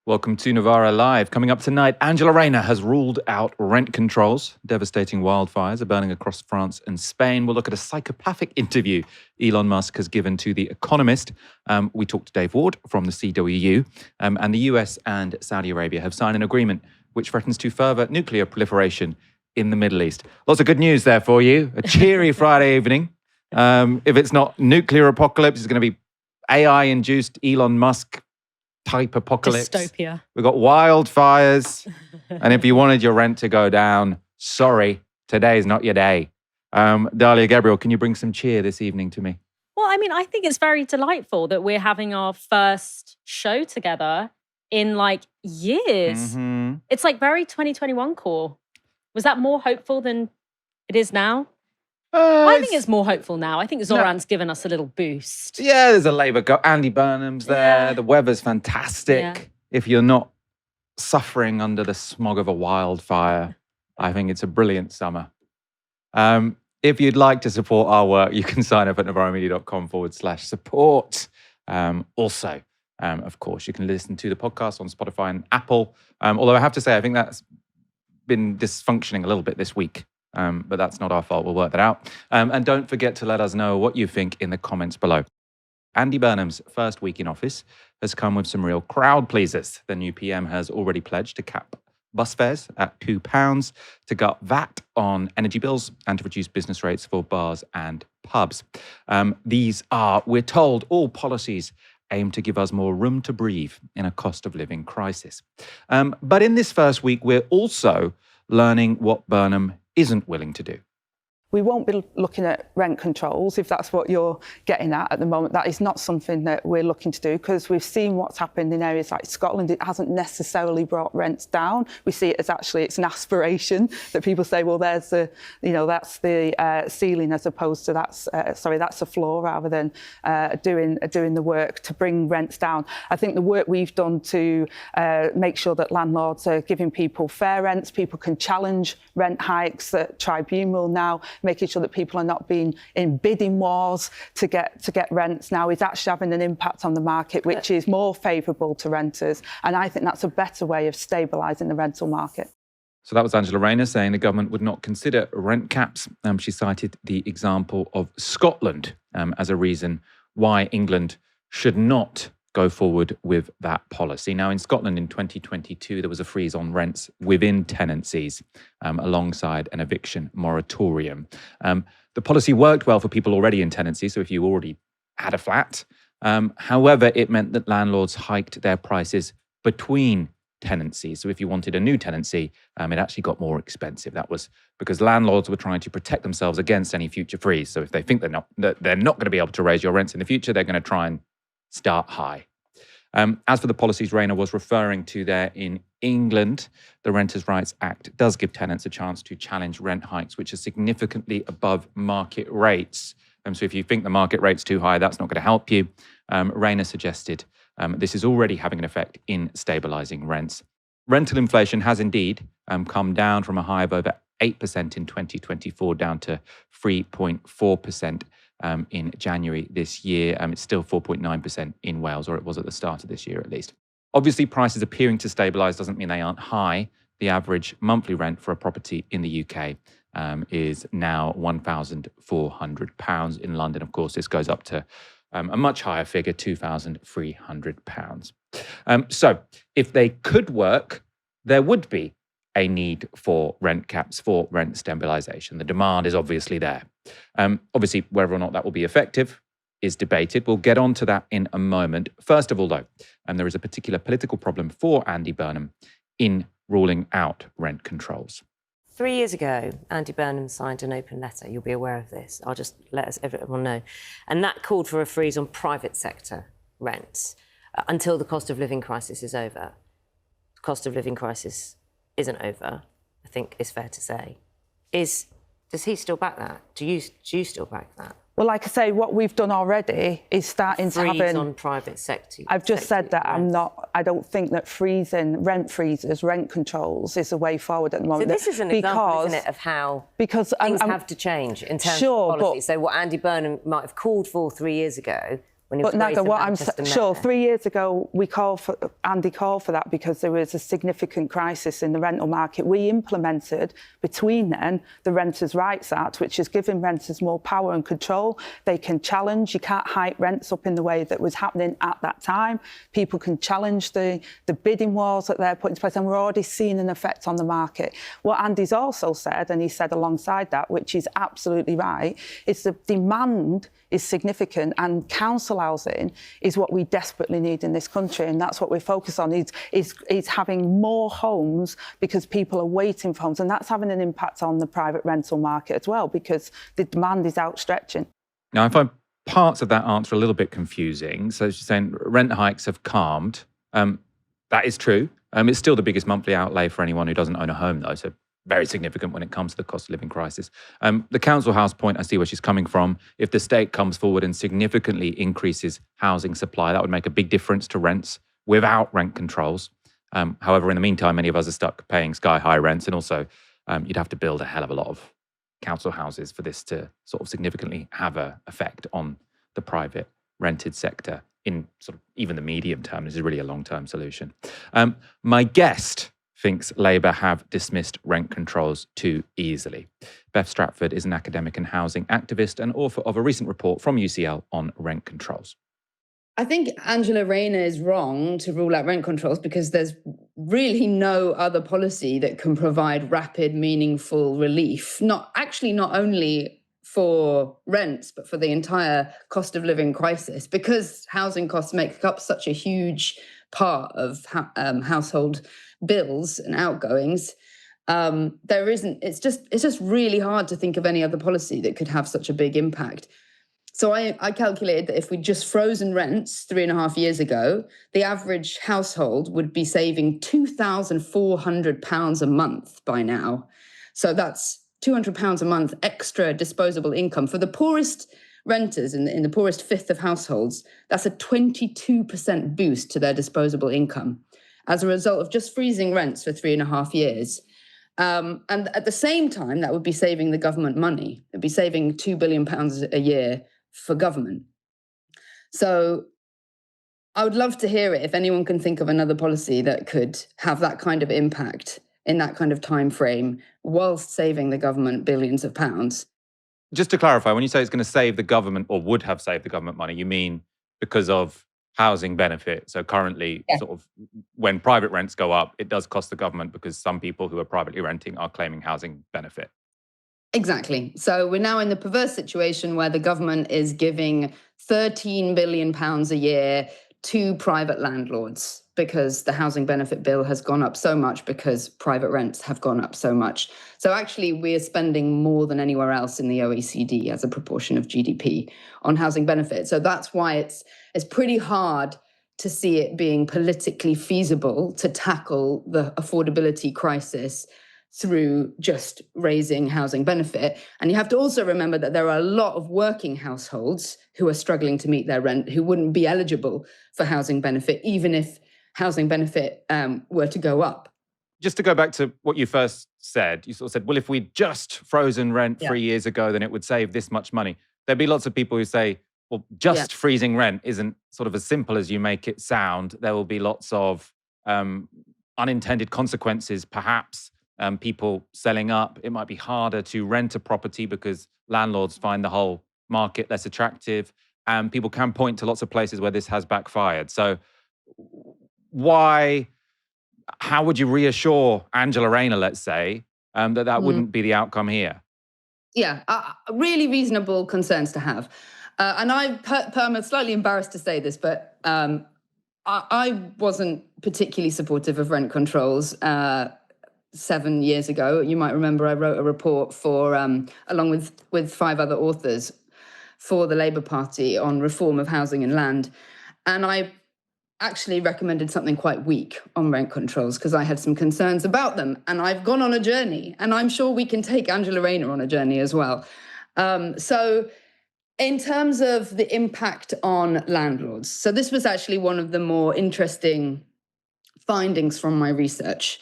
Welcome to Novara Live. Coming up tonight, Angela Rayner has ruled out rent controls. Devastating wildfires are burning across France and Spain. We'll look at a psychopathic interview Elon Musk has given to The Economist. We talked to Dave Ward from the CWU. And the US and Saudi Arabia have signed an agreement which threatens to further nuclear proliferation in the Middle East. Lots of good news there for you. A cheery Friday evening. If it's not nuclear apocalypse, it's going to be AI-induced Elon Musk type apocalypse. Dystopia. We've got wildfires. And if you wanted your rent to go down, sorry, today's not your day. Dalia, Gebrial, can you bring some cheer this evening to me? Well, I mean, I think it's very delightful that we're having our first show together in like years. Mm-hmm. It's like very 2021 core. Was that more hopeful than it is now? I think it's more hopeful now. I think Zoran's given us a little boost. Yeah, there's a Labour Andy Burnham's there. Yeah. The weather's fantastic. Yeah. If you're not suffering under the smog of a wildfire, I think it's a brilliant summer. If you'd like to support our work, you can sign up at novaramedia.com/support. Also, of course, you can listen to the podcast on Spotify and Apple. Although I have to say, I think that's been dysfunctioning a little bit this week. But that's not our fault. We'll work that out. And don't forget to let us know what you think in the comments below. Andy Burnham's first week in office has come with some real crowd pleasers. The new PM has already pledged to cap bus fares at £2, to gut VAT on energy bills, and to reduce business rates for bars and pubs. These are, we're told, all policies aim to give us more room to breathe in a cost of living crisis. But in this first week, we're also learning what Burnham isn't willing to do. We won't be looking at rent controls, if that's what you're getting at the moment. That is not something that we're looking to do, because we've seen what's happened in areas like Scotland. It hasn't necessarily brought rents down. We see it as actually it's an aspiration that people say, well, there's the, that's the ceiling, as opposed to that's a floor, rather than doing the work to bring rents down. I think the work we've done to make sure that landlords are giving people fair rents, people can challenge rent hikes at tribunal now, making sure that people are not being in bidding wars to get rents now is actually having an impact on the market, which is more favourable to renters. And I think that's a better way of stabilising the rental market. So that was Angela Rayner saying the government would not consider rent caps. She cited the example of Scotland as a reason why England should not go forward with that policy. Now, in Scotland in 2022, there was a freeze on rents within tenancies alongside an eviction moratorium. The policy worked well for people already in tenancy, so if you already had a flat. However, it meant that landlords hiked their prices between tenancies. So if you wanted a new tenancy, it actually got more expensive. That was because landlords were trying to protect themselves against any future freeze. So if they think they're not going to be able to raise your rents in the future, they're going to try and start high. As for the policies Rayner was referring to there in England, the Renters' Rights Act does give tenants a chance to challenge rent hikes, which are significantly above market rates. So if you think the market rate's too high, that's not going to help you. Rayner suggested this is already having an effect in stabilising rents. Rental inflation has indeed come down from a high of over 8% in 2024 down to 3.4% in January this year. It's still 4.9% in Wales, or it was at the start of this year at least. Obviously, prices appearing to stabilise doesn't mean they aren't high. The average monthly rent for a property in the UK is now £1,400. In London, of course, this goes up to a much higher figure, £2,300. So if they could work, there would be a need for rent caps, for rent stabilisation. The demand is obviously there. Obviously, whether or not that will be effective is debated. We'll get on to that in a moment. First of all, though, there is a particular political problem for Andy Burnham in ruling out rent controls. 3 years ago, Andy Burnham signed an open letter. You'll be aware of this. I'll just let everyone know. And that called for a freeze on private sector rents until the cost of living crisis is over. The cost of living crisis isn't over, I think it's fair to say. Does he still back that? Do you still back that? Well, like I say, what we've done already is starting to have on private sector. I've just said that I don't think that rent freezes, rent controls is a way forward at the moment. So this is an example, isn't it, of how things have to change in terms of policy. So what Andy Burnham might have called for 3 years ago when But Naga, what I'm sure, 3 years ago, Andy called for that because there was a significant crisis in the rental market. We implemented, between then, the Renters' Rights Act, which has given renters more power and control. They can challenge. You can't hike rents up in the way that was happening at that time. People can challenge the bidding wars that they're putting in place, and we're already seeing an effect on the market. What Andy's also said, and he said alongside that, which is absolutely right, is the demand is significant, and council housing is what we desperately need in this country, and that's what we're focused on, is having more homes because people are waiting for homes, and that's having an impact on the private rental market as well because the demand is outstretching. Now, I find parts of that answer a little bit confusing. So she's saying rent hikes have calmed. That is true. It's still the biggest monthly outlay for anyone who doesn't own a home, though, so very significant when it comes to the cost of living crisis. The council house point, I see where she's coming from. If the state comes forward and significantly increases housing supply, that would make a big difference to rents without rent controls. However, in the meantime, many of us are stuck paying sky-high rents, and also you'd have to build a hell of a lot of council houses for this to sort of significantly have an effect on the private rented sector in sort of even the medium term. This is really a long-term solution. My guest thinks Labour have dismissed rent controls too easily. Beth Stratford is an academic and housing activist and author of a recent report from UCL on rent controls. I think Angela Rayner is wrong to rule out rent controls because there's really no other policy that can provide rapid, meaningful relief. Not only for rents, but for the entire cost of living crisis, because housing costs make up such a huge part of household bills and outgoings. It's just really hard to think of any other policy that could have such a big impact. So I calculated that if we'd just frozen rents 3.5 years ago, the average household would be saving £2,400 a month by now. So that's £200 a month extra disposable income. For the poorest renters in the poorest fifth of households, that's a 22% boost to their disposable income as a result of just freezing rents for 3.5 years. And at the same time, that would be saving the government money. It'd be saving £2 billion a year for government. So I would love to hear it if anyone can think of another policy that could have that kind of impact in that kind of time frame whilst saving the government billions of pounds. Just to clarify, when you say it's going to save the government or would have saved the government money, you mean because of housing benefit? So currently, sort of when private rents go up, it does cost the government because some people who are privately renting are claiming housing benefit. Exactly. So we're now in the perverse situation where the government is giving £13 billion a year to private landlords because the housing benefit bill has gone up so much because private rents have gone up so much. So actually, we're spending more than anywhere else in the OECD as a proportion of GDP on housing benefit. So that's why it's pretty hard to see it being politically feasible to tackle the affordability crisis through just raising housing benefit. And you have to also remember that there are a lot of working households who are struggling to meet their rent, who wouldn't be eligible for housing benefit, even if housing benefit were to go up. Just to go back to what you first said, you sort of said, well, if we'd just frozen rent 3 years ago, then it would save this much money. There'd be lots of people who say, well, just freezing rent isn't sort of as simple as you make it sound. There will be lots of unintended consequences, perhaps. People selling up. It might be harder to rent a property because landlords find the whole market less attractive. And people can point to lots of places where this has backfired. So how would you reassure Angela Rayner, let's say, that wouldn't be the outcome here? Yeah, really reasonable concerns to have. And I'm slightly embarrassed to say this, but I wasn't particularly supportive of rent controls 7 years ago. You might remember I wrote a report for, along with 5 other authors, for the Labour Party on reform of housing and land. And I actually recommended something quite weak on rent controls because I had some concerns about them. And I've gone on a journey, and I'm sure we can take Angela Rayner on a journey as well. So in terms of the impact on landlords, so this was actually one of the more interesting findings from my research.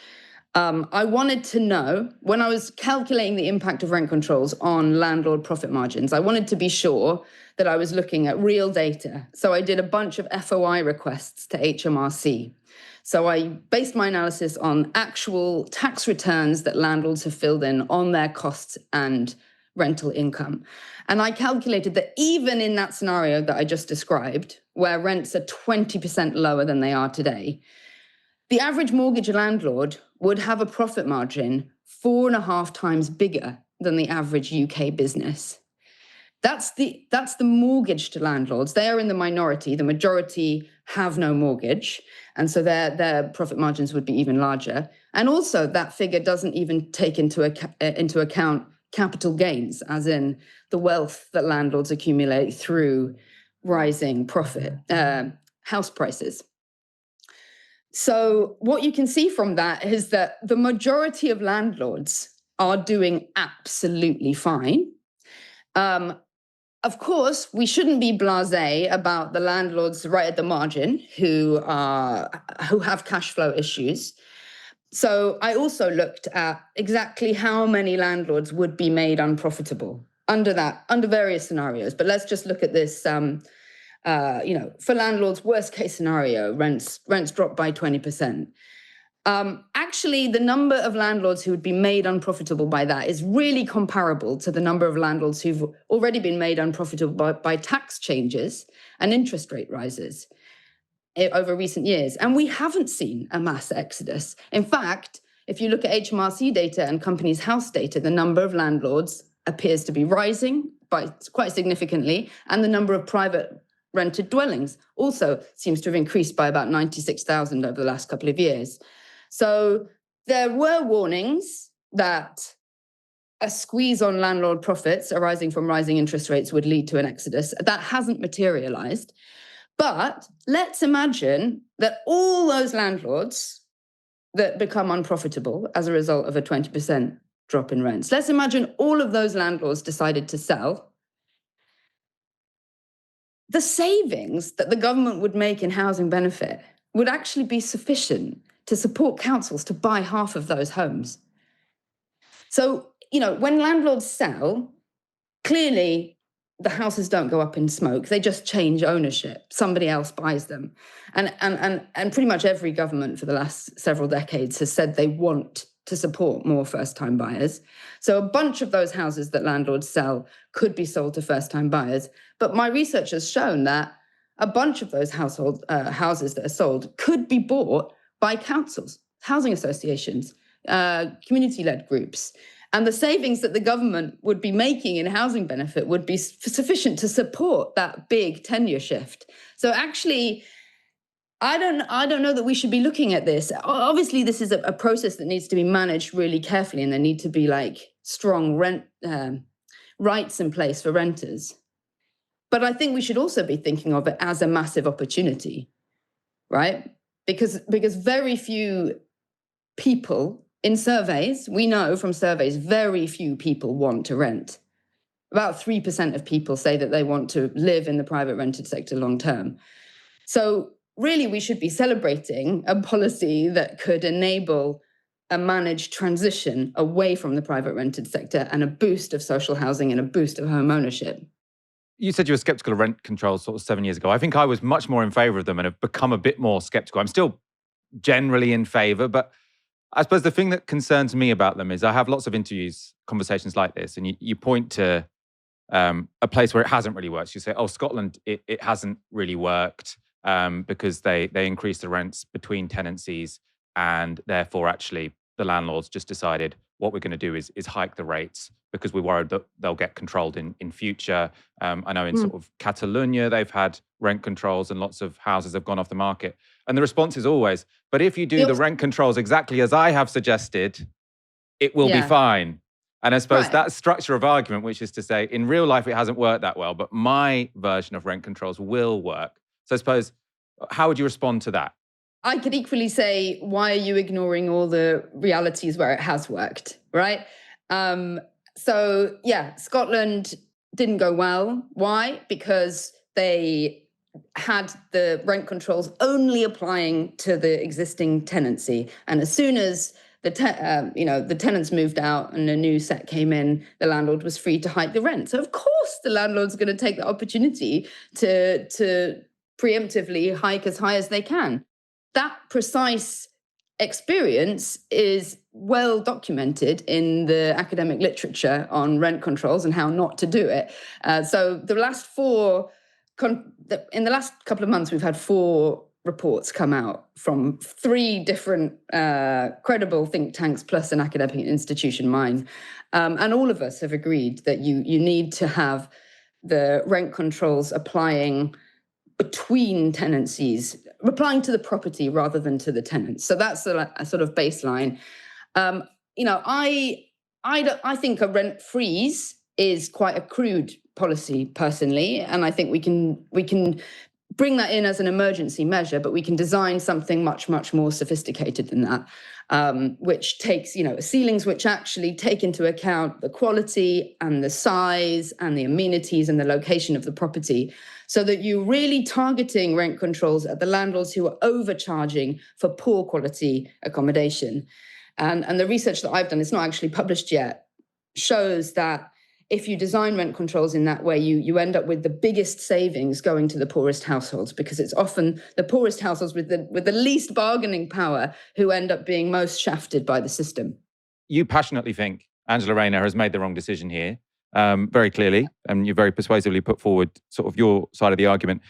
I wanted to know, when I was calculating the impact of rent controls on landlord profit margins, I wanted to be sure that I was looking at real data. So I did a bunch of FOI requests to HMRC. So I based my analysis on actual tax returns that landlords have filled in on their costs and rental income. And I calculated that even in that scenario that I just described, where rents are 20% lower than they are today, the average mortgage landlord would have a profit margin 4.5 times bigger than the average UK business. That's the mortgage to landlords. They are in the minority. The majority have no mortgage. And so their profit margins would be even larger. And also that figure doesn't even take into account capital gains, as in the wealth that landlords accumulate through rising house prices. So what you can see from that is that the majority of landlords are doing absolutely fine. Of course, we shouldn't be blasé about the landlords right at the margin who have cash flow issues. So I also looked at exactly how many landlords would be made unprofitable under various scenarios. But let's just look at this. For landlords, worst case scenario, rents drop by 20%. Actually, the number of landlords who would be made unprofitable by that is really comparable to the number of landlords who've already been made unprofitable by tax changes and interest rate rises over recent years. And we haven't seen a mass exodus. In fact, if you look at HMRC data and Companies House data, the number of landlords appears to be rising by quite significantly, and the number of private rented dwellings also seems to have increased by about 96,000 over the last couple of years. So there were warnings that a squeeze on landlord profits arising from rising interest rates would lead to an exodus. That hasn't materialized. But let's imagine that all those landlords that become unprofitable as a result of a 20% drop in rents, let's imagine all of those landlords decided to sell. The savings that the government would make in housing benefit would actually be sufficient to support councils to buy half of those homes. So, when landlords sell, clearly the houses don't go up in smoke. They just change ownership. Somebody else buys them. And pretty much every government for the last several decades has said they want to support more first-time buyers. So a bunch of those houses that landlords sell could be sold to first-time buyers. But my research has shown that a bunch of those houses that are sold could be bought by councils, housing associations, community-led groups. And the savings that the government would be making in housing benefit would be sufficient to support that big tenure shift. So actually, I don't know that we should be looking at this. Obviously, this is a process that needs to be managed really carefully, and there need to be strong rent rights in place for renters. But I think we should also be thinking of it as a massive opportunity, right? Because very few people in surveys, we know from surveys, very few people want to rent. About 3% of people say that they want to live in the private rented sector long term. So really, we should be celebrating a policy that could enable a managed transition away from the private rented sector and a boost of social housing and a boost of home ownership. You said you were skeptical of rent controls sort of 7 years ago. I think I was much more in favour of them and have become a bit more skeptical. I'm still generally in favour, but I suppose the thing that concerns me about them is I have lots of interviews, conversations like this, and you point to a place where it hasn't really worked. You say, oh, Scotland, it hasn't really worked because they increased the rents between tenancies, and therefore actually the landlords just decided what we're going to do is hike the rates because we're worried that they'll get controlled in future. I know in sort of Catalonia, they've had rent controls and lots of houses have gone off the market. And the response is always, but if you do the rent controls exactly as I have suggested, it will be fine. And I suppose that structure of argument, which is to say, in real life, it hasn't worked that well, but my version of rent controls will work. So I suppose, how would you respond to that? I could equally say, why are you ignoring all the realities where it has worked, right? So Scotland didn't go well. Why? Because they had the rent controls only applying to the existing tenancy. And as soon as the tenants moved out and a new set came in, the landlord was free to hike the rent. So of course the landlord's going to take the opportunity to preemptively hike as high as they can. That precise experience is well documented in the academic literature on rent controls and how not to do it. So in the last couple of months, we've had 4 reports come out from 3 different credible think tanks plus an academic institution, mine. And all of us have agreed that you need to have the rent controls applying between tenancies, applying to the property rather than to the tenants. So that's a sort of baseline. I think a rent freeze is quite a crude policy personally, and I think we can bring that in as an emergency measure, but we can design something much, much more sophisticated than that, which takes, ceilings which actually take into account the quality and the size and the amenities and the location of the property, so that you're really targeting rent controls at the landlords who are overcharging for poor quality accommodation. And the research that I've done, it's not actually published yet, shows that if you design rent controls in that way, you end up with the biggest savings going to the poorest households, because it's often the poorest households with the least bargaining power who end up being most shafted by the system. You passionately think Angela Rayner has made the wrong decision here, very clearly, and you very persuasively put forward sort of your side of the argument.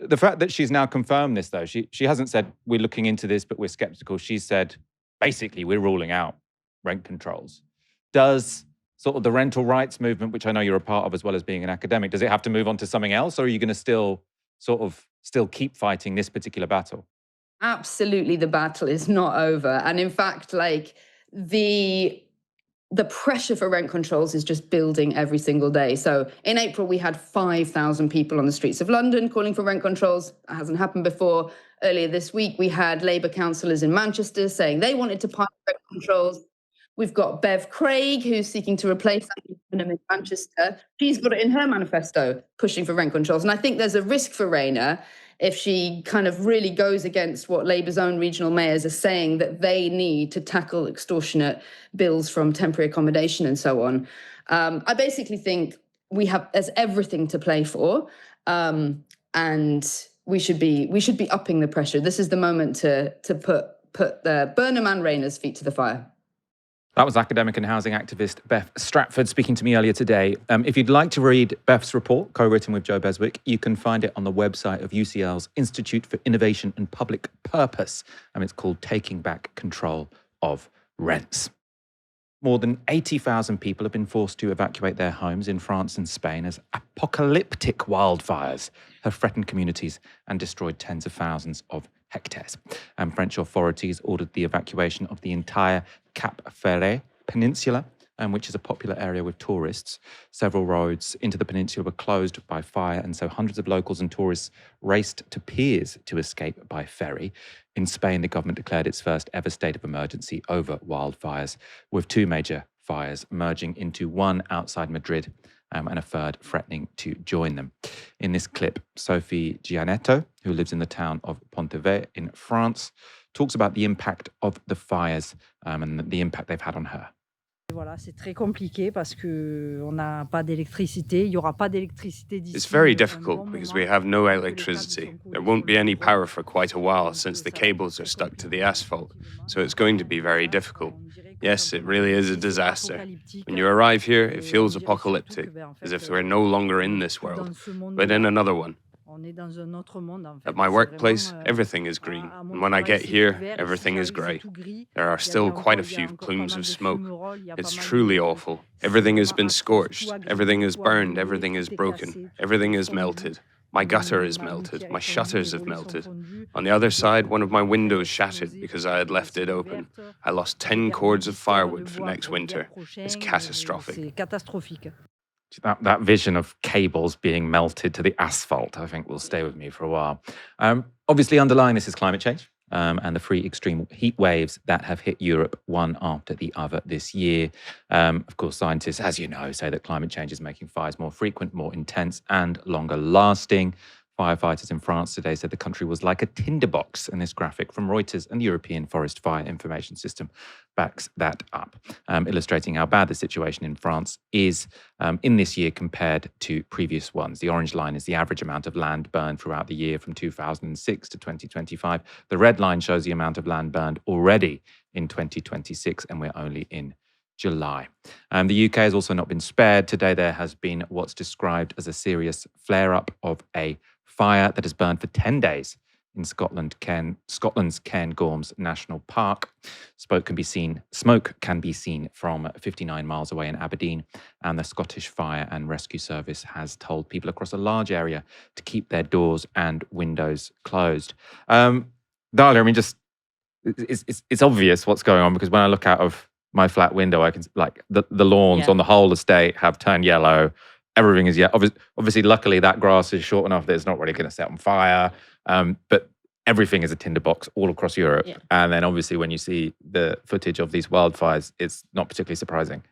The fact that she's now confirmed this, though, she hasn't said we're looking into this, but we're skeptical. She said, basically, we're ruling out rent controls. Does sort of the rental rights movement, which I know you're a part of as well as being an academic, does it have to move on to something else, or are you going to still keep fighting this particular battle? Absolutely, the battle is not over. And in fact, like the pressure for rent controls is just building every single day. So in April, we had 5,000 people on the streets of London calling for rent controls. That hasn't happened before. Earlier this week, we had Labour councillors in Manchester saying they wanted to pass rent controls. We've got Bev Craig, who's seeking to replace Burnham in Manchester. She's got it in her manifesto, pushing for rent controls. And I think there's a risk for Rayner if she kind of really goes against what Labour's own regional mayors are saying, that they need to tackle extortionate bills from temporary accommodation and so on. I basically think there's everything to play for, and we should be upping the pressure. This is the moment to put the Burnham and Rayner's feet to the fire. That was academic and housing activist Beth Stratford speaking to me earlier today. If you'd like to read Beth's report, co-written with Joe Beswick, you can find it on the website of UCL's Institute for Innovation and Public Purpose, and it's called Taking Back Control of Rents. More than 80,000 people have been forced to evacuate their homes in France and Spain as apocalyptic wildfires have threatened communities and destroyed tens of thousands of hectares. And French authorities ordered the evacuation of the entire Cap Ferret Peninsula, which is a popular area with tourists. Several roads into the peninsula were closed by fire, and so hundreds of locals and tourists raced to piers to escape by ferry. In Spain, the government declared its first ever state of emergency over wildfires, with 2 major fires merging into one outside Madrid, and a third threatening to join them. In this clip, Sophie Gianetto, who lives in the town of Pontevedra in France, talks about the impact of the fires and the impact they've had on her. C'est très compliqué parce que on n'a pas d'électricité. Il y aura pas d'électricité d'ici. It's very difficult because we have no electricity. There won't be any power for quite a while since the cables are stuck to the asphalt. So it's going to be very difficult. Yes, it really is a disaster. When you arrive here, it feels apocalyptic, as if we're no longer in this world, but in another one. At my workplace, everything is green, and when I get here, everything is grey. There are still quite a few plumes of smoke. It's truly awful. Everything has been scorched, everything is burned, everything is broken, everything is melted. My gutter is melted, my shutters have melted. On the other side, one of my windows shattered because I had left it open. I lost 10 cords of firewood for next winter. It's catastrophic. That vision of cables being melted to the asphalt, I think, will stay with me for a while. Obviously, underlying this is climate change and the 3 extreme heat waves that have hit Europe one after the other this year. Of course, scientists, as you know, say that climate change is making fires more frequent, more intense, and longer lasting. Firefighters in France today said the country was like a tinderbox, and this graphic from Reuters and the European Forest Fire Information System backs that up, illustrating how bad the situation in France is in this year compared to previous ones. The orange line is the average amount of land burned throughout the year from 2006 to 2025. The red line shows the amount of land burned already in 2026, and we're only in July. The UK has also not been spared. Today there has been what's described as a serious flare-up of a fire that has burned for 10 days in Scotland's Cairngorms National Park. Smoke can be seen from 59 miles away in Aberdeen, and the Scottish Fire and Rescue Service has told people across a large area to keep their doors and windows closed. Dalia, I mean, just it's obvious what's going on, because when I look out of my flat window, I can the lawns on the whole estate have turned yellow. Everything is yellow. Obviously, luckily that grass is short enough that it's not really going to set on fire. But everything is a tinderbox all across Europe. Yeah. And then obviously when you see the footage of these wildfires, it's not particularly surprising.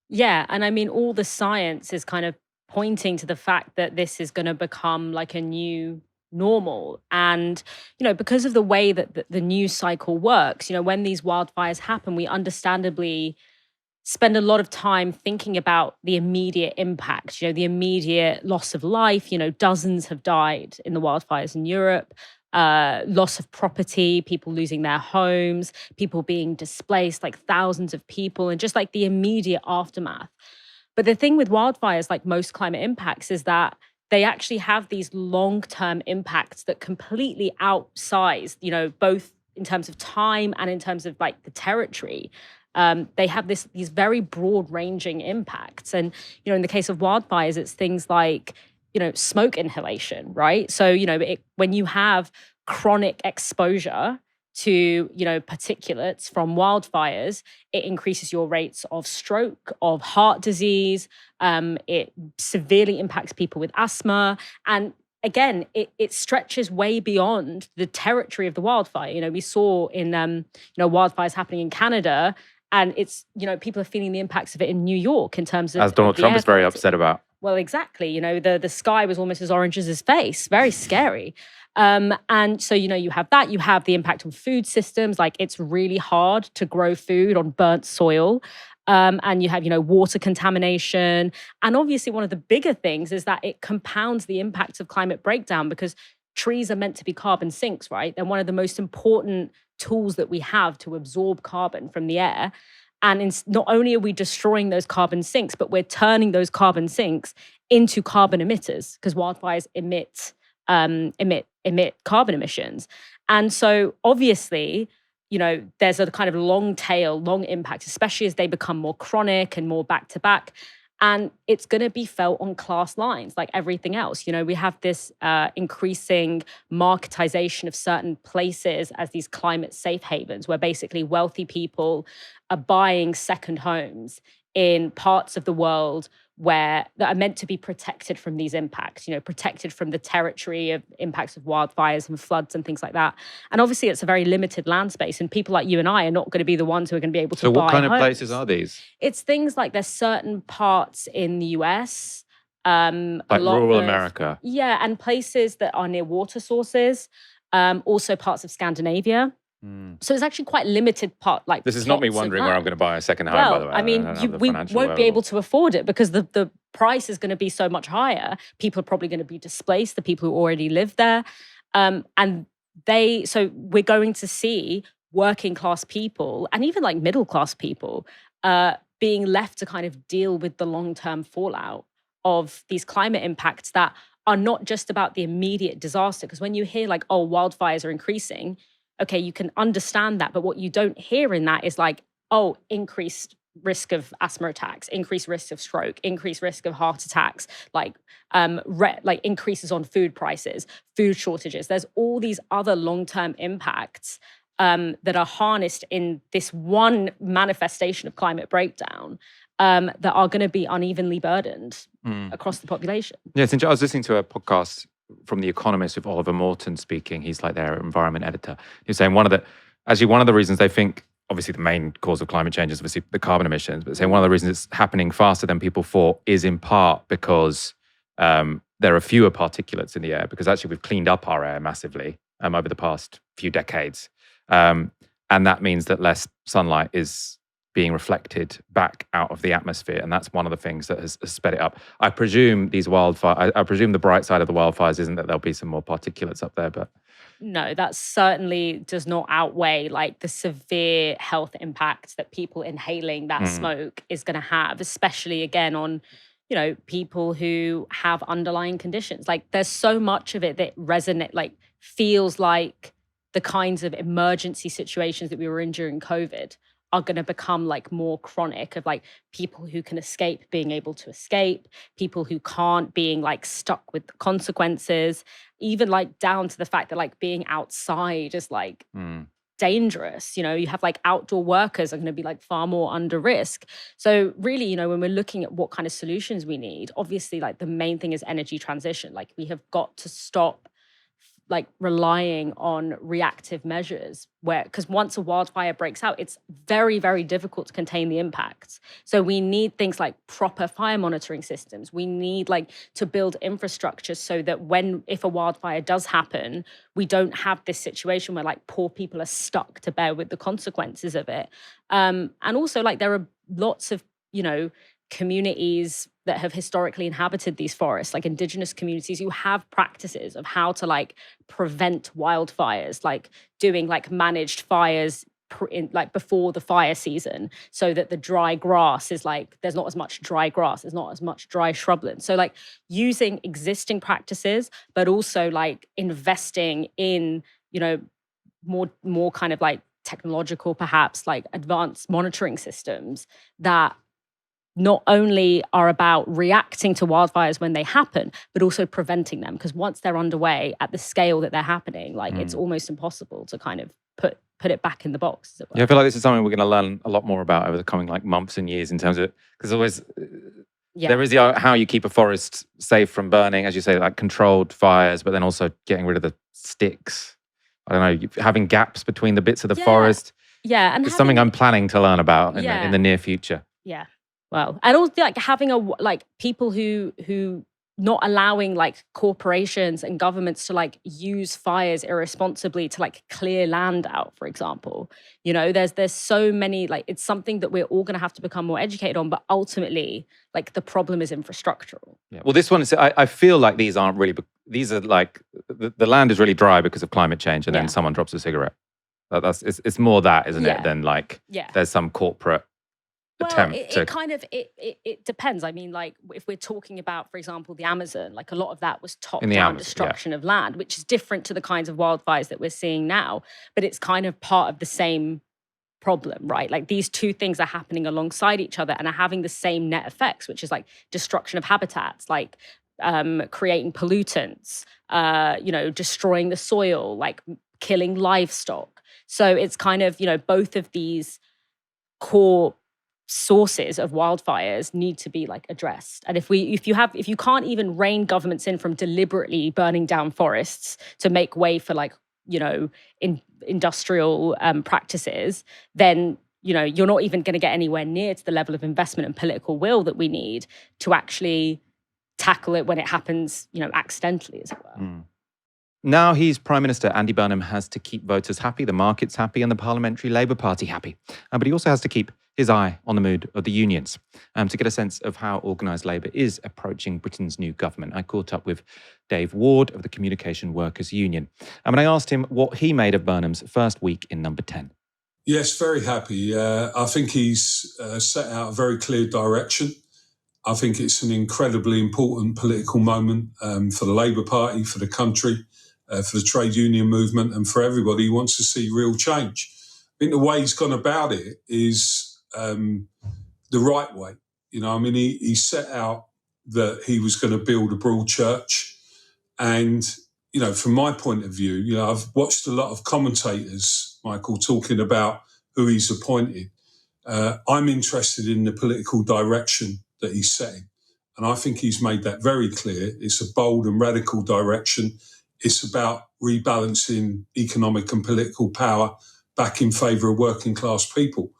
Yeah, and I mean, all the science is kind of pointing to the fact that this is going to become like a new normal. And, because of the way that the news cycle works, when these wildfires happen, we understandably spend a lot of time thinking about the immediate impact, the immediate loss of life. Dozens have died in the wildfires in Europe, loss of property, people losing their homes, people being displaced, like thousands of people, and just like the immediate aftermath. But the thing with wildfires, like most climate impacts, is that they actually have these long-term impacts that completely outsize, both in terms of time and in terms of like the territory. They have these very broad-ranging impacts. And, in the case of wildfires, it's things like, smoke inhalation, right? So, when you have chronic exposure to, particulates from wildfires, it increases your rates of stroke, of heart disease. It severely impacts people with asthma. And again, it stretches way beyond the territory of the wildfire. We saw in, wildfires happening in Canada, and it's, people are feeling the impacts of it in New York in terms of... As Donald Trump is very upset about. Well, exactly. The sky was almost as orange as his face. Very scary. And so, you have that. You have the impact on food systems. Like, it's really hard to grow food on burnt soil. And you have, water contamination. And obviously, one of the bigger things is that it compounds the impacts of climate breakdown, because trees are meant to be carbon sinks, right? They're one of the most important tools that we have to absorb carbon from the air. And not only are we destroying those carbon sinks, but we're turning those carbon sinks into carbon emitters, because wildfires emit carbon emissions. And so obviously, there's a kind of long tail, long impact, especially as they become more chronic and more back to back. And it's going to be felt on class lines like everything else. We have this increasing marketization of certain places as these climate safe havens, where basically wealthy people are buying second homes in parts of the world that are meant to be protected from these impacts, protected from the territory of impacts of wildfires and floods and things like that. And obviously it's a very limited land space, and people like you and I are not going to be the ones who are going to be able to buy So what kind homes. of places are these? It's things like there's certain parts in the US. Like rural America? Yeah, and places that are near water sources, also parts of Scandinavia. So it's actually quite limited part. Like, this is not me wondering where I'm going to buy a second home, by the way. I mean, we won't be able to afford it, because the price is going to be so much higher. People are probably going to be displaced, the people who already live there. So we're going to see working class people and even like middle class people being left to kind of deal with the long-term fallout of these climate impacts that are not just about the immediate disaster. Because when you hear like, oh, wildfires are increasing, okay, you can understand that. But what you don't hear in that is like, oh, increased risk of asthma attacks, increased risk of stroke, increased risk of heart attacks, like increases on food prices, food shortages. There's all these other long-term impacts that are harnessed in this one manifestation of climate breakdown that are going to be unevenly burdened across the population. Yes, I was listening to a podcast from The Economist with Oliver Morton speaking. He's like their environment editor. He was saying one of the reasons they think, obviously the main cause of climate change is obviously the carbon emissions, but saying one of the reasons it's happening faster than people thought is in part because there are fewer particulates in the air because actually we've cleaned up our air massively over the past few decades. And that means that less sunlight is being reflected back out of the atmosphere. And that's one of the things that has sped it up. I presume I presume the bright side of the wildfires isn't that there'll be some more particulates up there, but... No, that certainly does not outweigh like the severe health impacts that people inhaling that smoke is going to have, especially again on, you know, people who have underlying conditions. Like there's so much of it that feels like the kinds of emergency situations that we were in during COVID are going to become like more chronic, of like people who can escape being able to escape, people who can't being like stuck with the consequences, even like down to the fact that like being outside is like dangerous. You know, you have like outdoor workers are going to be like far more under risk. So really, you know, when we're looking at what kind of solutions we need, obviously like the main thing is energy transition. Like we have got to stop like relying on reactive measures because once a wildfire breaks out, it's very, very difficult to contain the impacts. So we need things like proper fire monitoring systems. We need like to build infrastructure so that if a wildfire does happen, we don't have this situation where like poor people are stuck to bear with the consequences of it. And also like there are lots of, you know, communities that have historically inhabited these forests, like indigenous communities who have practices of how to like prevent wildfires, like doing like managed fires like before the fire season, so that the dry grass is like, there's not as much dry grass, there's not as much dry shrubland. So like using existing practices, but also like investing in, you know, more kind of like technological, perhaps like advanced monitoring systems that not only are about reacting to wildfires when they happen, but also preventing them. Because once they're underway at the scale that they're happening, like it's almost impossible to kind of put it back in the box, as it were. Yeah, I feel like this is something we're going to learn a lot more about over the coming like months and years in terms of, because always there is how you keep a forest safe from burning, as you say, like controlled fires, but then also getting rid of the sticks. I don't know, having gaps between the bits of the forest. Yeah, and it's something I'm planning to learn about in the near future. Yeah. Well, and also like having people who not allowing like corporations and governments to like use fires irresponsibly to like clear land out, for example. You know, there's so many, like it's something that we're all going to have to become more educated on, but ultimately like the problem is infrastructural. Yeah. Well, this one is, I feel like these are like, the land is really dry because of climate change and then someone drops a cigarette. It's more that, isn't it, than like there's some corporate attempt it depends. I mean, like if we're talking about, for example, the Amazon, like a lot of that was top-down destruction of land, which is different to the kinds of wildfires that we're seeing now, but it's kind of part of the same problem, right? Like these two things are happening alongside each other and are having the same net effects, which is like destruction of habitats, like creating pollutants, you know, destroying the soil, like killing livestock. So it's kind of, you know, both of these core sources of wildfires need to be like addressed. And if you can't even rein governments in from deliberately burning down forests to make way for like, you know, industrial practices, then, you know, you're not even going to get anywhere near to the level of investment and political will that we need to actually tackle it when it happens, you know, accidentally, as it were. Now he's Prime Minister, Andy Burnham has to keep voters happy, the markets happy, and the Parliamentary Labour Party happy. But he also has to keep his eye on the mood of the unions to get a sense of how organised Labour is approaching Britain's new government. I caught up with Dave Ward of the Communication Workers Union. And I asked him what he made of Burnham's first week in Number 10. Yes, very happy. I think he's set out a very clear direction. I think it's an incredibly important political moment for the Labour Party, for the country, for the trade union movement, and for everybody who wants to see real change. I think the way he's gone about it is the right way. You know, I mean, he set out that he was going to build a broad church. And, you know, from my point of view, you know, I've watched a lot of commentators, Michael, talking about who he's appointed. I'm interested in the political direction that he's setting. And I think he's made that very clear. It's a bold and radical direction. It's about rebalancing economic and political power back in favour of working class people.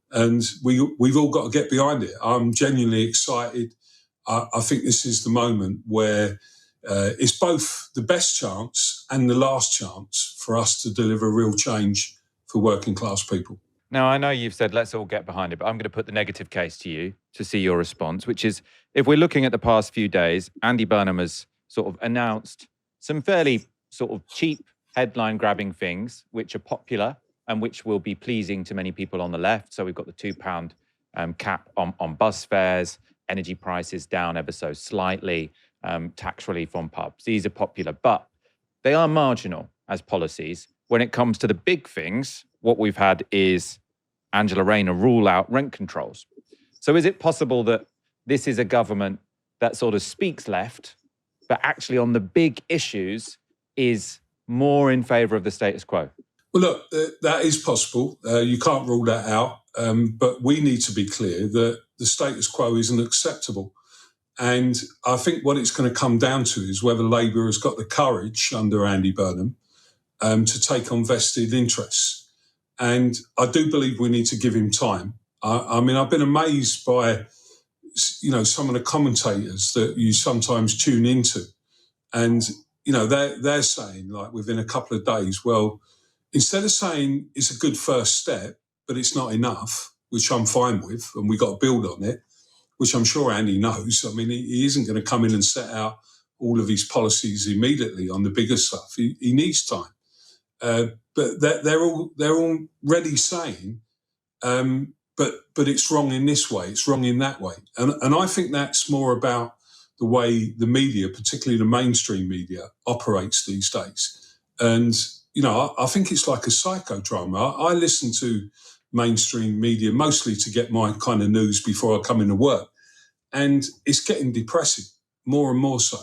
And we've all got to get behind it. I'm genuinely excited. I think this is the moment where it's both the best chance and the last chance for us to deliver real change for working class people. Now, I know you've said let's all get behind it, but I'm going to put the negative case to you to see your response, which is if we're looking at the past few days, Andy Burnham has sort of announced some fairly sort of cheap headline-grabbing things which are popular and which will be pleasing to many people on the left. So we've got the £2 cap on bus fares, energy prices down ever so slightly, tax relief on pubs. These are popular, but they are marginal as policies. When it comes to the big things, what we've had is Angela Rayner rule out rent controls. So is it possible that this is a government that sort of speaks left, but actually on the big issues is more in favour of the status quo? Well, look, that is possible. You can't rule that out. But we need to be clear that the status quo isn't acceptable. And I think what it's going to come down to is whether Labour has got the courage under Andy Burnham to take on vested interests. And I do believe we need to give him time. I mean, I've been amazed by, some of the commentators that you sometimes tune into. And, they're saying, like, within a couple of days, well, instead of saying it's a good first step, but it's not enough, which I'm fine with, and we got to build on it, which I'm sure Andy knows. I mean, he isn't going to come in and set out all of his policies immediately on the bigger stuff. He needs time. But they're already saying, but it's wrong in this way, it's wrong in that way. And I think that's more about the way the media, particularly the mainstream media, operates these days. And, I think it's like a psychodrama. I listen to mainstream media mostly to get my kind of news before I come into work. And it's getting depressing, more and more so.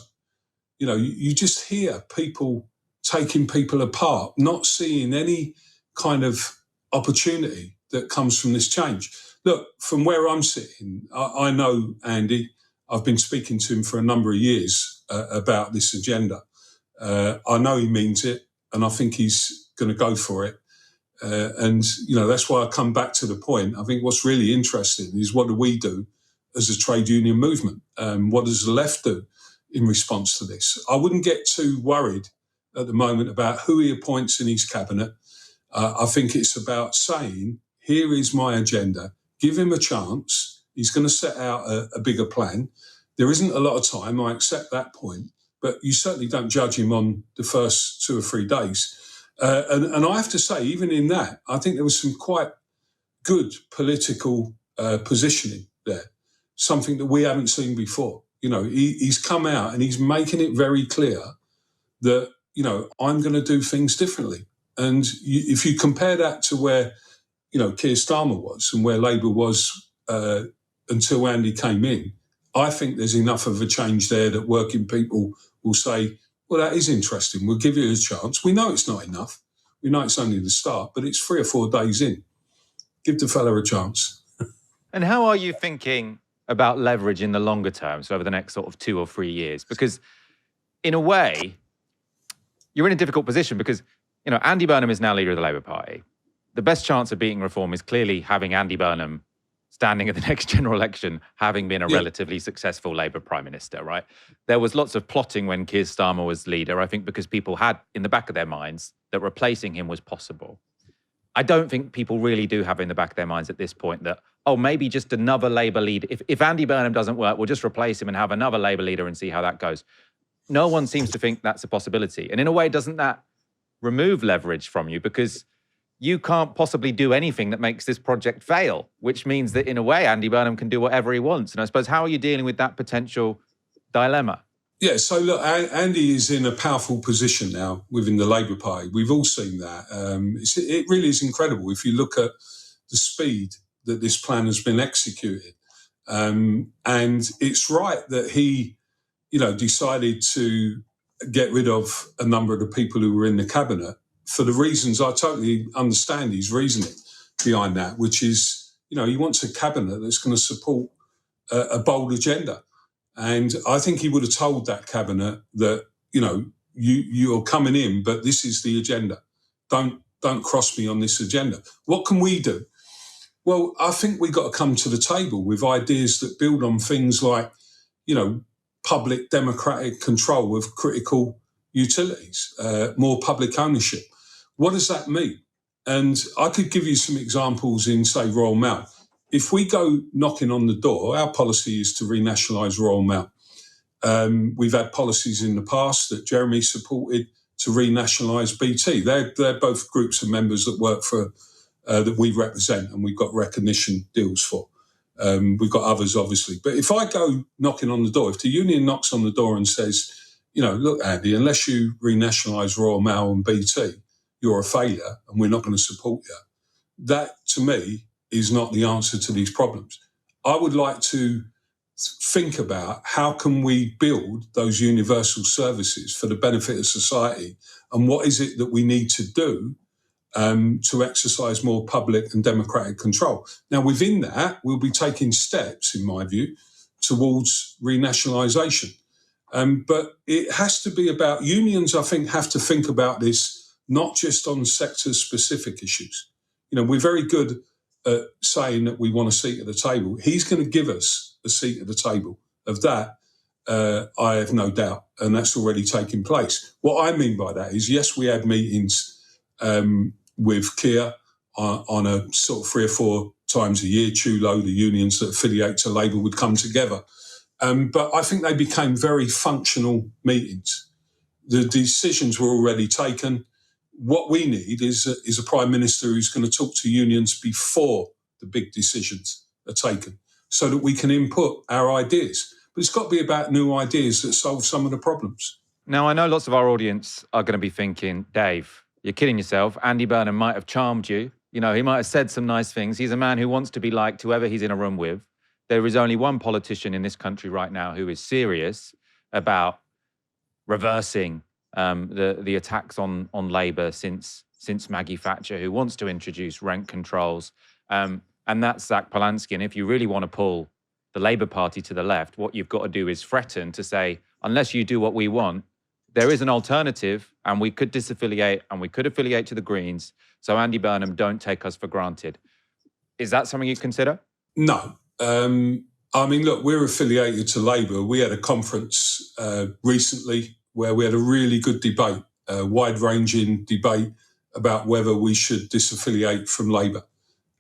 You just hear people taking people apart, not seeing any kind of opportunity that comes from this change. Look, from where I'm sitting, I know Andy. I've been speaking to him for a number of years about this agenda. I know he means it, and I think he's going to go for it. And that's why I come back to the point. I think what's really interesting is what do we do as a trade union movement? What does the left do in response to this? I wouldn't get too worried at the moment about who he appoints in his cabinet. I think it's about saying, here is my agenda. Give him a chance. He's going to set out a bigger plan. There isn't a lot of time. I accept that point. But you certainly don't judge him on the first 2 or 3 days. And I have to say, even in that, I think there was some quite good political positioning there, something that we haven't seen before. He's come out and he's making it very clear that, I'm going to do things differently. And if you compare that to where, Keir Starmer was and where Labour was until Andy came in, I think there's enough of a change there that working people will say, well, that is interesting. We'll give you a chance. We know it's not enough. We know it's only the start, but it's 3 or 4 days in. Give the fella a chance. And how are you thinking about leverage in the longer term, so over the next sort of 2 or 3 years? Because in a way, you're in a difficult position because, Andy Burnham is now leader of the Labour Party. The best chance of beating reform is clearly having Andy Burnham standing at the next general election, having been a relatively successful Labour Prime Minister, right? There was lots of plotting when Keir Starmer was leader, I think because people had in the back of their minds that replacing him was possible. I don't think people really do have in the back of their minds at this point that, maybe just another Labour leader. If Andy Burnham doesn't work, we'll just replace him and have another Labour leader and see how that goes. No one seems to think that's a possibility. And in a way, doesn't that remove leverage from you? Because you can't possibly do anything that makes this project fail, which means that in a way, Andy Burnham can do whatever he wants. And I suppose, how are you dealing with that potential dilemma? Yeah, so look, Andy is in a powerful position now within the Labour Party. We've all seen that. It really is incredible if you look at the speed that this plan has been executed. And it's right that he, decided to get rid of a number of the people who were in the cabinet for the reasons I totally understand his reasoning behind that, which is, he wants a cabinet that's going to support a bold agenda. And I think he would have told that cabinet that, you're coming in, but this is the agenda. Don't cross me on this agenda. What can we do? Well, I think we've got to come to the table with ideas that build on things like, public democratic control of critical utilities, more public ownership. What does that mean? And I could give you some examples in, say, Royal Mail. If we go knocking on the door, our policy is to renationalise Royal Mail. We've had policies in the past that Jeremy supported to renationalise BT. They're both groups of members that work for, that we represent and we've got recognition deals for. We've got others, obviously. But if I go knocking on the door, if the union knocks on the door and says, look, Andy, unless you renationalise Royal Mail and BT, you're a failure and we're not going to support you. That, to me, is not the answer to these problems. I would like to think about how can we build those universal services for the benefit of society, and what is it that we need to do to exercise more public and democratic control. Now, within that, we'll be taking steps, in my view, towards renationalisation. But it has to be about unions, I think, have to think about this not just on sector-specific issues. We're very good at saying that we want a seat at the table. He's going to give us a seat at the table. Of that, I have no doubt, and that's already taking place. What I mean by that is, yes, we had meetings with Kia on a sort of 3 or 4 times a year. Chulo, the unions that affiliate to Labour, would come together. But I think they became very functional meetings. The decisions were already taken. What we need is a Prime Minister who's going to talk to unions before the big decisions are taken, so that we can input our ideas. But it's got to be about new ideas that solve some of the problems. Now, I know lots of our audience are going to be thinking, Dave, you're kidding yourself. Andy Burnham might have charmed you. He might have said some nice things. He's a man who wants to be liked, whoever he's in a room with. There is only one politician in this country right now who is serious about reversing the attacks on Labour since Maggie Thatcher, who wants to introduce rent controls. And that's Zach Polanski. And if you really want to pull the Labour Party to the left, what you've got to do is threaten to say, unless you do what we want, there is an alternative, and we could disaffiliate and we could affiliate to the Greens. So Andy Burnham, don't take us for granted. Is that something you consider? No. Look, we're affiliated to Labour. We had a conference recently where we had a really good debate, a wide-ranging debate about whether we should disaffiliate from Labour.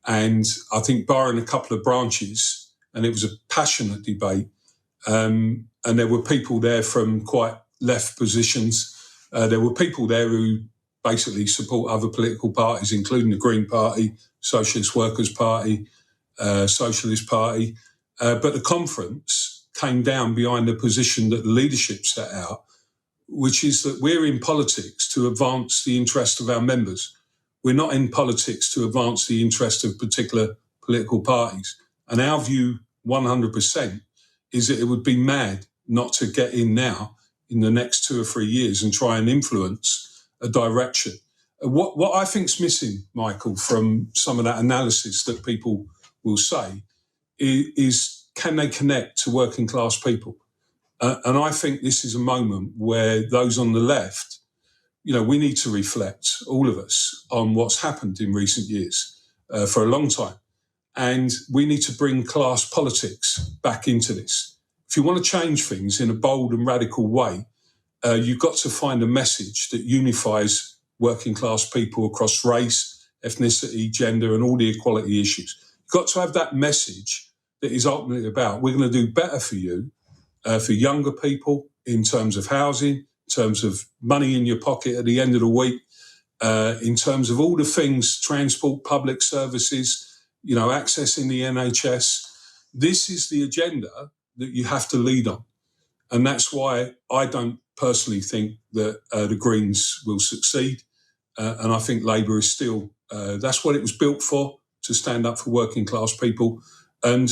And I think barring a couple of branches, and it was a passionate debate, and there were people there from quite left positions. There were people there who basically support other political parties, including the Green Party, Socialist Workers' Party, Socialist Party. But the conference came down behind the position that the leadership set out, which is that we're in politics to advance the interest of our members. We're not in politics to advance the interest of particular political parties. And our view, 100%, is that it would be mad not to get in now in the next 2 or 3 years and try and influence a direction. What I think's missing, Michael, from some of that analysis that people will say is can they connect to working class people? And I think this is a moment where those on the left, we need to reflect, all of us, on what's happened in recent years for a long time. And we need to bring class politics back into this. If you want to change things in a bold and radical way, you've got to find a message that unifies working class people across race, ethnicity, gender, and all the equality issues. You've got to have that message that is ultimately about, we're going to do better for you, for younger people, in terms of housing, in terms of money in your pocket at the end of the week, in terms of all the things, transport, public services, accessing the NHS. This is the agenda that you have to lead on. And that's why I don't personally think that the Greens will succeed. And I think Labour is still, that's what it was built for, to stand up for working class people. And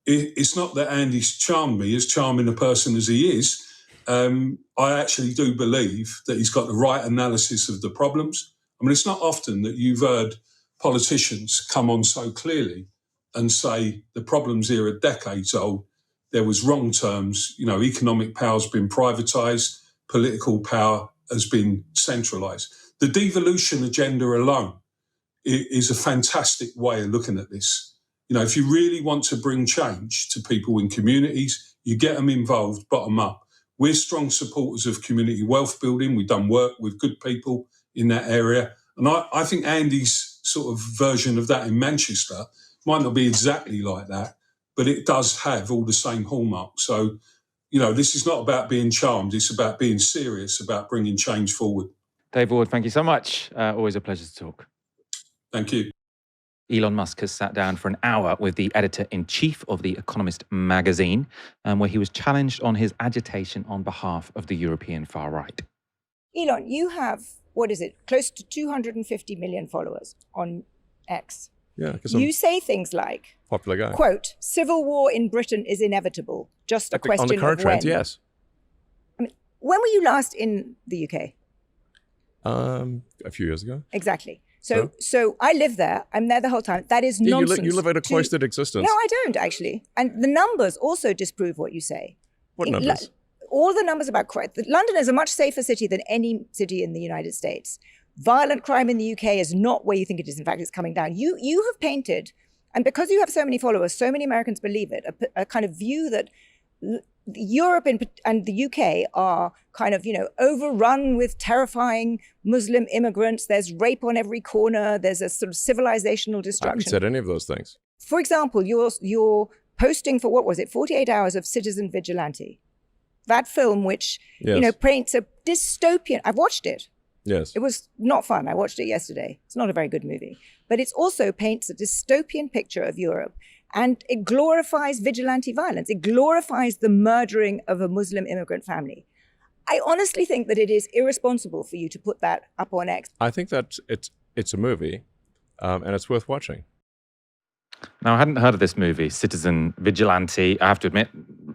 it's not that Andy's charmed me, as charming a person as he is. I actually do believe that he's got the right analysis of the problems. It's not often that you've heard politicians come on so clearly and say the problems here are decades old. There was wrong terms. Economic power's been privatised. Political power has been centralised. The devolution agenda alone is a fantastic way of looking at this. If you really want to bring change to people in communities, You get them involved, bottom up. We're strong supporters of community wealth building. We've done work with good people in that area. And I think Andy's sort of version of that in Manchester might not be exactly like that, but it does have all the same hallmarks. So, this is not about being charmed. It's about being serious about bringing change forward. Dave Ward, thank you so much. Always a pleasure to talk. Thank you. Elon Musk has sat down for an hour with the editor-in-chief of The Economist magazine, where he was challenged on his agitation on behalf of the European far right. Elon, you have, close to 250 million followers on X. Yeah, you say things like, popular guy. Quote, civil war in Britain is inevitable. Just a question of when. On the current trends, yes. I mean, when were you last in the UK? A few years ago. Exactly. So I live there. I'm there the whole time. That is nonsense. You live a cloistered existence. No, I don't, actually. And the numbers also disprove what you say. What numbers? All the numbers about crime. London is a much safer city than any city in the United States. Violent crime in the UK is not where you think it is. In fact, it's coming down. You have painted, and because you have so many followers, so many Americans believe it, a kind of view that Europe and the UK are kind of, overrun with terrifying Muslim immigrants. There's rape on every corner. There's a sort of civilizational destruction. I haven't said any of those things. For example, you're posting for, 48 hours of Citizen Vigilante. That film, which, paints a dystopian, I've watched it. Yes. It was not fun. I watched it yesterday. It's not a very good movie. But it also paints a dystopian picture of Europe. And it glorifies vigilante violence. It glorifies the murdering of a Muslim immigrant family. I honestly think that it is irresponsible for you to put that up on X. I think that it's a movie, and it's worth watching. Now, I hadn't heard of this movie, Citizen Vigilante. I have to admit,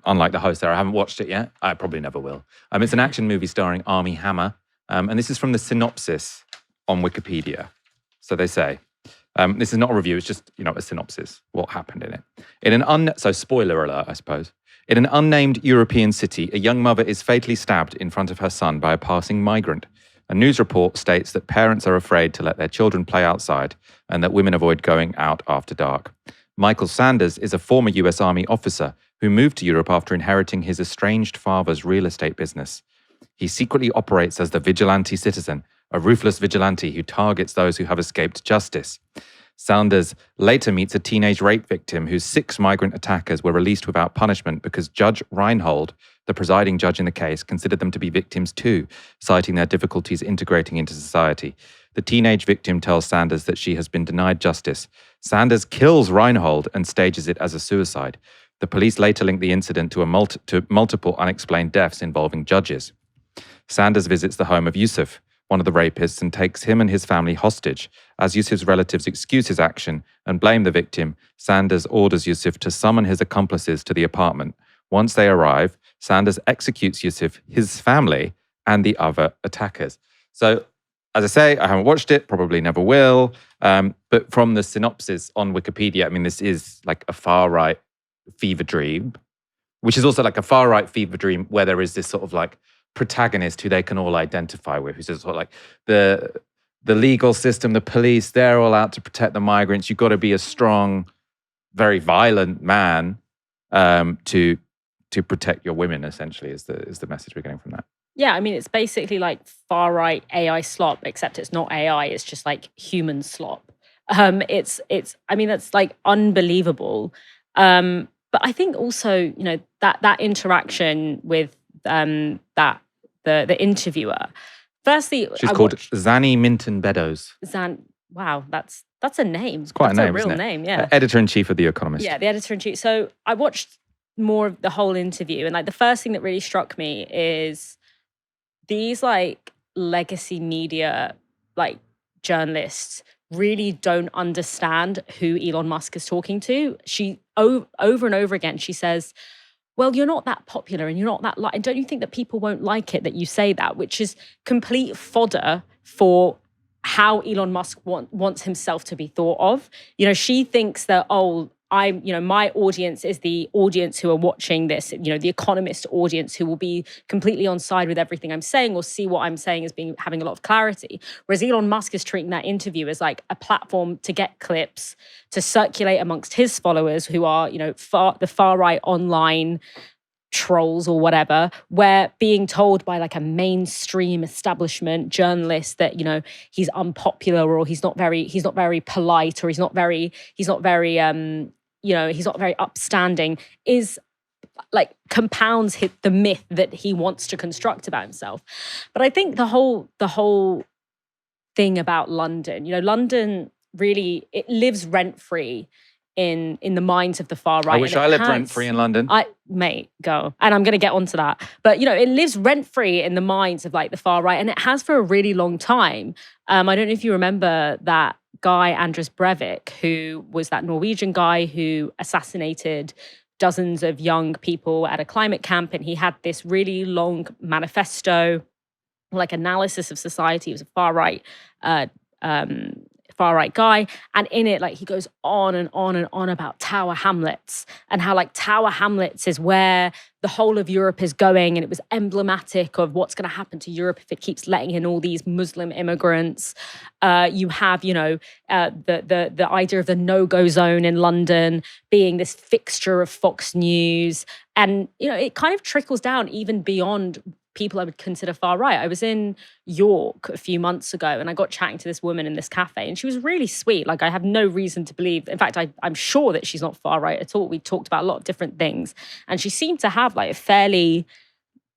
unlike the host there, I haven't watched it yet. I probably never will. It's an action movie starring Armie Hammer. And this is from the synopsis on Wikipedia. So they say, this is not a review, it's just, a synopsis, what happened in it. So spoiler alert, I suppose. In an unnamed European city, a young mother is fatally stabbed in front of her son by a passing migrant. A news report states that parents are afraid to let their children play outside and that women avoid going out after dark. Michael Sanders is a former US Army officer who moved to Europe after inheriting his estranged father's real estate business. He secretly operates as the vigilante citizen, a ruthless vigilante who targets those who have escaped justice. Sanders later meets a teenage rape victim whose 6 migrant attackers were released without punishment because Judge Reinhold, the presiding judge in the case, considered them to be victims too, citing their difficulties integrating into society. The teenage victim tells Sanders that she has been denied justice. Sanders kills Reinhold and stages it as a suicide. The police later link the incident to multiple unexplained deaths involving judges. Sanders visits the home of Yusuf, one of the rapists, and takes him and his family hostage. As Yusuf's relatives excuse his action and blame the victim, Sanders orders Yusuf to summon his accomplices to the apartment. Once they arrive, Sanders executes Yusuf, his family, and the other attackers. So, as I say, I haven't watched it, probably never will. But from the synopsis on Wikipedia, this is like a far-right fever dream, which is also like a far-right fever dream where there is this sort of like protagonist who they can all identify with, who's sort of like the legal system, the police, they're all out to protect the migrants. You've got to be a strong, very violent man to protect your women, essentially, is the message we're getting from that. Yeah, it's basically like far-right AI slop, except it's not AI, it's just like human slop. It's that's like unbelievable. But I think also, that interaction with the interviewer. Firstly, she's called Zanny Minton Beddoes. Wow, that's a name. It's quite that's a name, real isn't it? name, yeah. Editor-in-chief of The Economist. Yeah, the editor-in-chief. So I watched more of the whole interview, and like the first thing that really struck me is these like legacy media like journalists really don't understand who Elon Musk is talking to. She over and over again, she says, well, you're not that popular and you're not that and don't you think that people won't like it that you say that, which is complete fodder for how Elon Musk wants himself to be thought of. She thinks that, my audience is the audience who are watching this, the Economist audience who will be completely on side with everything I'm saying or see what I'm saying as having a lot of clarity. Whereas Elon Musk is treating that interview as like a platform to get clips, to circulate amongst his followers who are, the far right online trolls or whatever, where being told by like a mainstream establishment journalist that, you know, he's unpopular or he's not very polite or he's not very upstanding is like compounds the myth that he wants to construct about himself. But I think the whole thing about London, you know, London really, it lives rent-free in the minds of the far right. I wish I lived rent-free in London. Mate, go. And I'm going to get onto that. But, you know, it lives rent-free in the minds of like the far right, and it has for a really long time. I don't know if you remember that guy, Anders Breivik, who was that Norwegian guy who assassinated dozens of young people at a climate camp, and he had this really long manifesto, like analysis of society. He was a far right guy, and in it, like, he goes on and on and on about Tower Hamlets and how like Tower Hamlets is where the whole of Europe is going, and it was emblematic of what's going to happen to Europe if it keeps letting in all these Muslim immigrants. You have, you know, the idea of the no-go zone in London being this fixture of Fox News, and you know, it kind of trickles down even beyond people I would consider far right. I was in York a few months ago and I got chatting to this woman in this cafe, and she was really sweet. Like, I have no reason to believe, in fact, I'm sure that she's not far right at all. We talked about a lot of different things, and she seemed to have like a fairly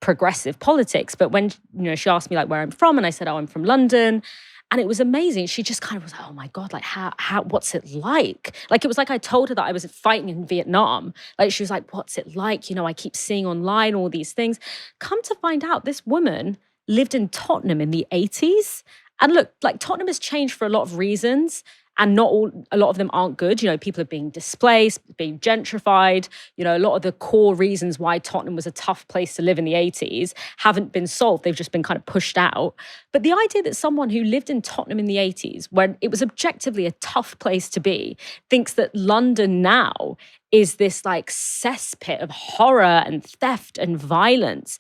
progressive politics. But when, you know, she asked me like where I'm from, and I said, oh, I'm from London. And it was amazing. She just kind of was like, oh my God, like how what's it like? Like, it was like I told her that I was fighting in Vietnam. Like, she was like, what's it like? You know, I keep seeing online all these things. Come to find out, this woman lived in Tottenham in the 80s. And look, like, Tottenham has changed for a lot of reasons. And a lot of them aren't good. You know, people are being displaced, being gentrified. You know, a lot of the core reasons why Tottenham was a tough place to live in the 80s haven't been solved. They've just been kind of pushed out. But the idea that someone who lived in Tottenham in the 80s, when it was objectively a tough place to be, thinks that London now is this like cesspit of horror and theft and violence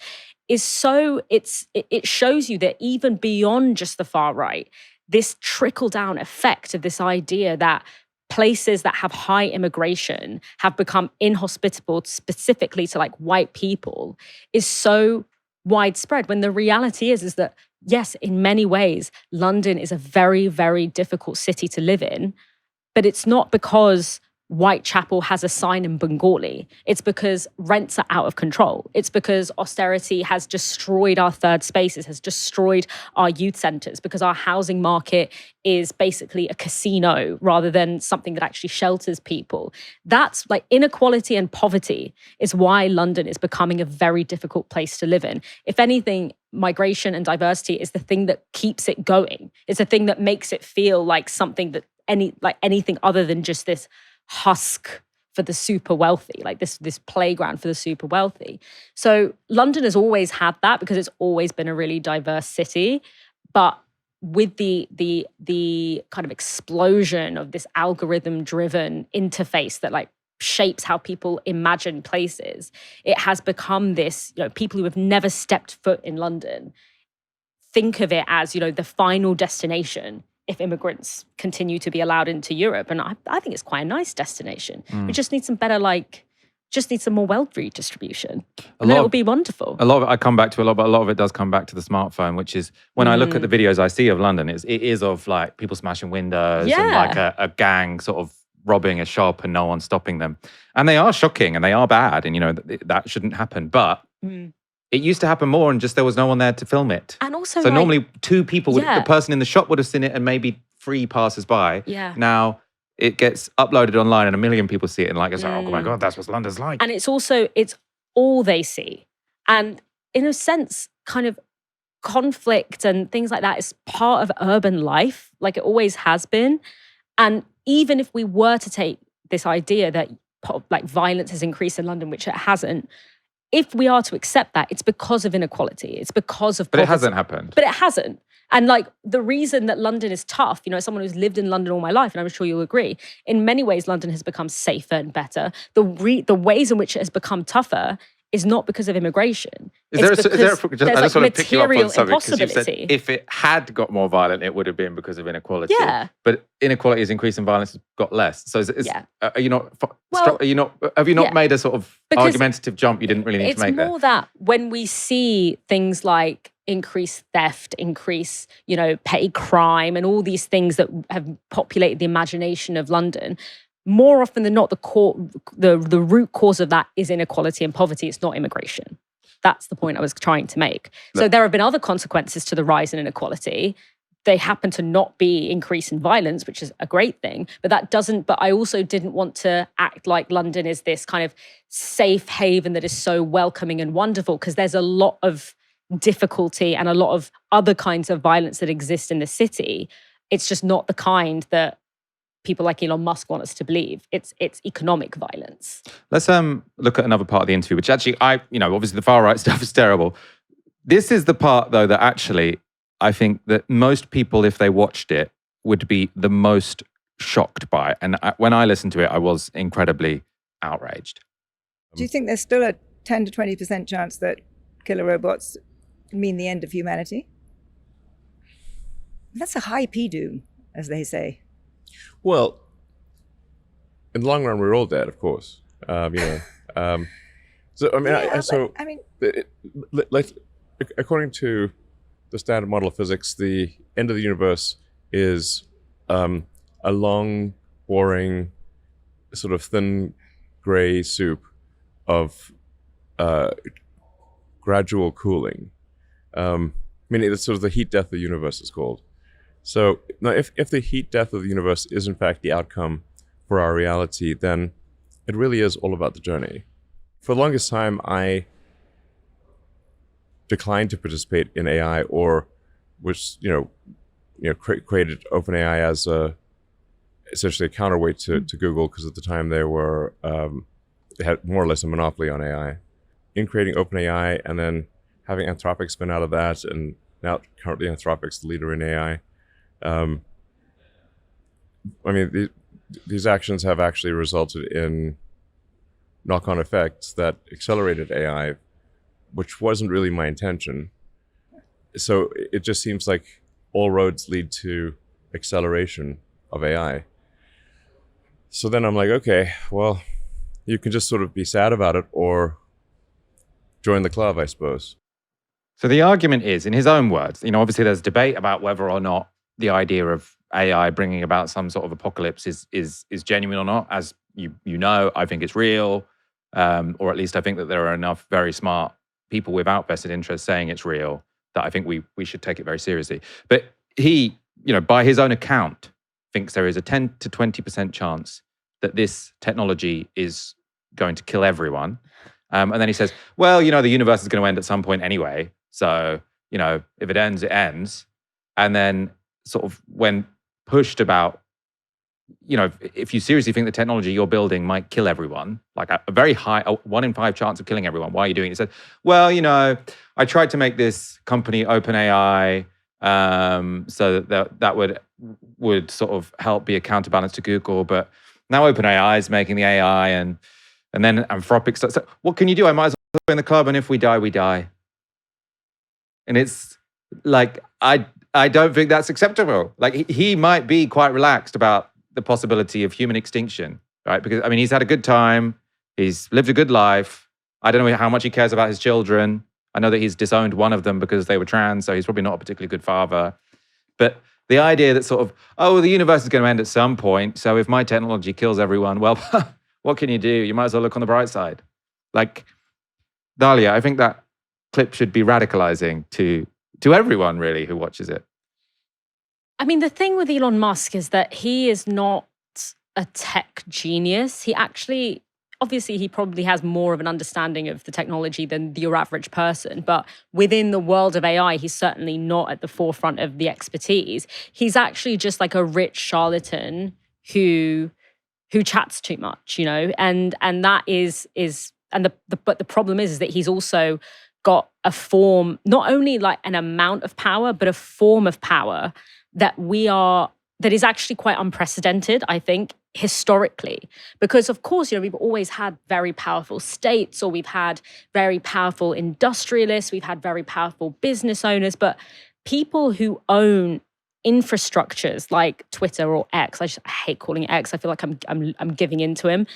is so, it shows you that even beyond just the far right, this trickle-down effect of this idea that places that have high immigration have become inhospitable specifically to like white people is so widespread, when the reality is that, yes, in many ways, London is a very, very difficult city to live in, but it's not because Whitechapel has a sign in Bengali. It's because rents are out of control. It's because austerity has destroyed our third spaces, has destroyed our youth centres, because our housing market is basically a casino rather than something that actually shelters people. That's like inequality and poverty is why London is becoming a very difficult place to live in. If anything, migration and diversity is the thing that keeps it going. It's the thing that makes it feel like something that anything other than just this husk for the super wealthy, like this playground for the super wealthy. So London has always had that because it's always been a really diverse city. But with the kind of explosion of this algorithm-driven interface that like shapes how people imagine places, it has become this, you know, people who have never stepped foot in London think of it as, you know, the final destination if immigrants continue to be allowed into Europe. And I think it's quite a nice destination. We just need some better, just need some more wealth redistribution. And then it will be wonderful. A lot of it, I come back to a lot, but a lot of it does come back to the smartphone, which is when I look at the videos I see of London, it is of like people smashing windows and like a gang sort of robbing a shop and no one stopping them. And they are shocking and they are bad. And, you know, that shouldn't happen. But it used to happen more and just there was no one there to film it. And also, so normally two people, the person in the shop would have seen it and maybe 3 passers-by. Yeah. Now it gets uploaded online and 1 million people see it and like, it's like, oh my God, that's what London's like. And it's all they see. And in a sense, kind of conflict and things like that is part of urban life, like it always has been. And even if we were to take this idea that like violence has increased in London, which it hasn't, if we are to accept that, it's because of inequality. It's because of poverty. But it hasn't happened. But it hasn't. And like the reason that London is tough, you know, as someone who's lived in London all my life, and I'm sure you'll agree, in many ways, London has become safer and better. The ways in which it has become tougher is not because of immigration. I just want to pick you up on something, because you said impossibility. if it had got more violent, it would have been because of inequality. Yeah. But inequality has increased and violence has got less. So are you not? Well, have you not yeah. made a sort of Because argumentative jump you didn't really need to make there? It's more that when we see things like increased theft, increase, petty crime, and all these things that have populated the imagination of London, more often than not, the root cause of that is inequality and poverty. It's not immigration. That's the point I was trying to make. So there have been other consequences to the rise in inequality. They happen to not be increase in violence, which is a great thing, but I also didn't want to act like London is this kind of safe haven that is so welcoming and wonderful, because there's a lot of difficulty and a lot of other kinds of violence that exist in the city. It's just not the kind that people like Elon Musk want us to believe. It's economic violence. Let's look at another part of the interview, which actually obviously the far right stuff is terrible. This is the part, though, that actually I think that most people, if they watched it, would be the most shocked by. And when I listened to it, I was incredibly outraged. Do you think there's still a 10 to 20% chance that killer robots mean the end of humanity? That's a high P-doom, as they say. Well, in the long run, we're all dead, of course. So I mean, according to the standard model of physics, the end of the universe is a long, boring, sort of thin, gray soup of gradual cooling. It's sort of the heat death of the universe is called. So now, if the heat death of the universe is in fact the outcome for our reality, then it really is all about the journey. For the longest time, I declined to participate in AI, or which created OpenAI as essentially a counterweight to Google, because at the time they had more or less a monopoly on AI. In creating OpenAI and then having Anthropic spin out of that, and now currently Anthropic's the leader in AI. These actions have actually resulted in knock-on effects that accelerated AI, which wasn't really my intention. So it just seems like all roads lead to acceleration of AI. So then I'm like, okay, well, you can just sort of be sad about it or join the club, I suppose. So the argument is, in his own words, obviously there's debate about whether or not the idea of AI bringing about some sort of apocalypse is genuine or not. As you know, I think it's real, or at least I think that there are enough very smart people without vested interest saying it's real that I think we should take it very seriously. But he, by his own account, thinks there is a 10 to 20% chance that this technology is going to kill everyone. And then he says, well, the universe is going to end at some point anyway. So, if it ends, it ends. And then sort of when pushed about, if you seriously think the technology you're building might kill everyone, like a very high, 1 in 5 chance of killing everyone, why are you doing it? He said, well, I tried to make this company OpenAI so that would sort of help be a counterbalance to Google. But now OpenAI is making the AI and then Anthropic starts. So what can you do? I might as well join the club, and if we die, we die. And it's like, I don't think that's acceptable. Like he might be quite relaxed about the possibility of human extinction, right? Because he's had a good time. He's lived a good life. I don't know how much he cares about his children. I know that he's disowned one of them because they were trans, so he's probably not a particularly good father. But the idea that sort of, the universe is going to end at some point, so if my technology kills everyone, well, what can you do? You might as well look on the bright side. Like, Dalia, I think that clip should be radicalizing to everyone, really, who watches it. The thing with Elon Musk is that he is not a tech genius. He actually, obviously, he probably has more of an understanding of the technology than your average person. But within the world of AI, he's certainly not at the forefront of the expertise. He's actually just like a rich charlatan who chats too much, and that but the problem is that he's also got a form, not only like an amount of power, but a form of power that is actually quite unprecedented, I think, historically, because of course, we've always had very powerful states, or we've had very powerful industrialists, we've had very powerful business owners, but people who own infrastructures like Twitter or X, I hate calling it X. I feel like I'm giving into him.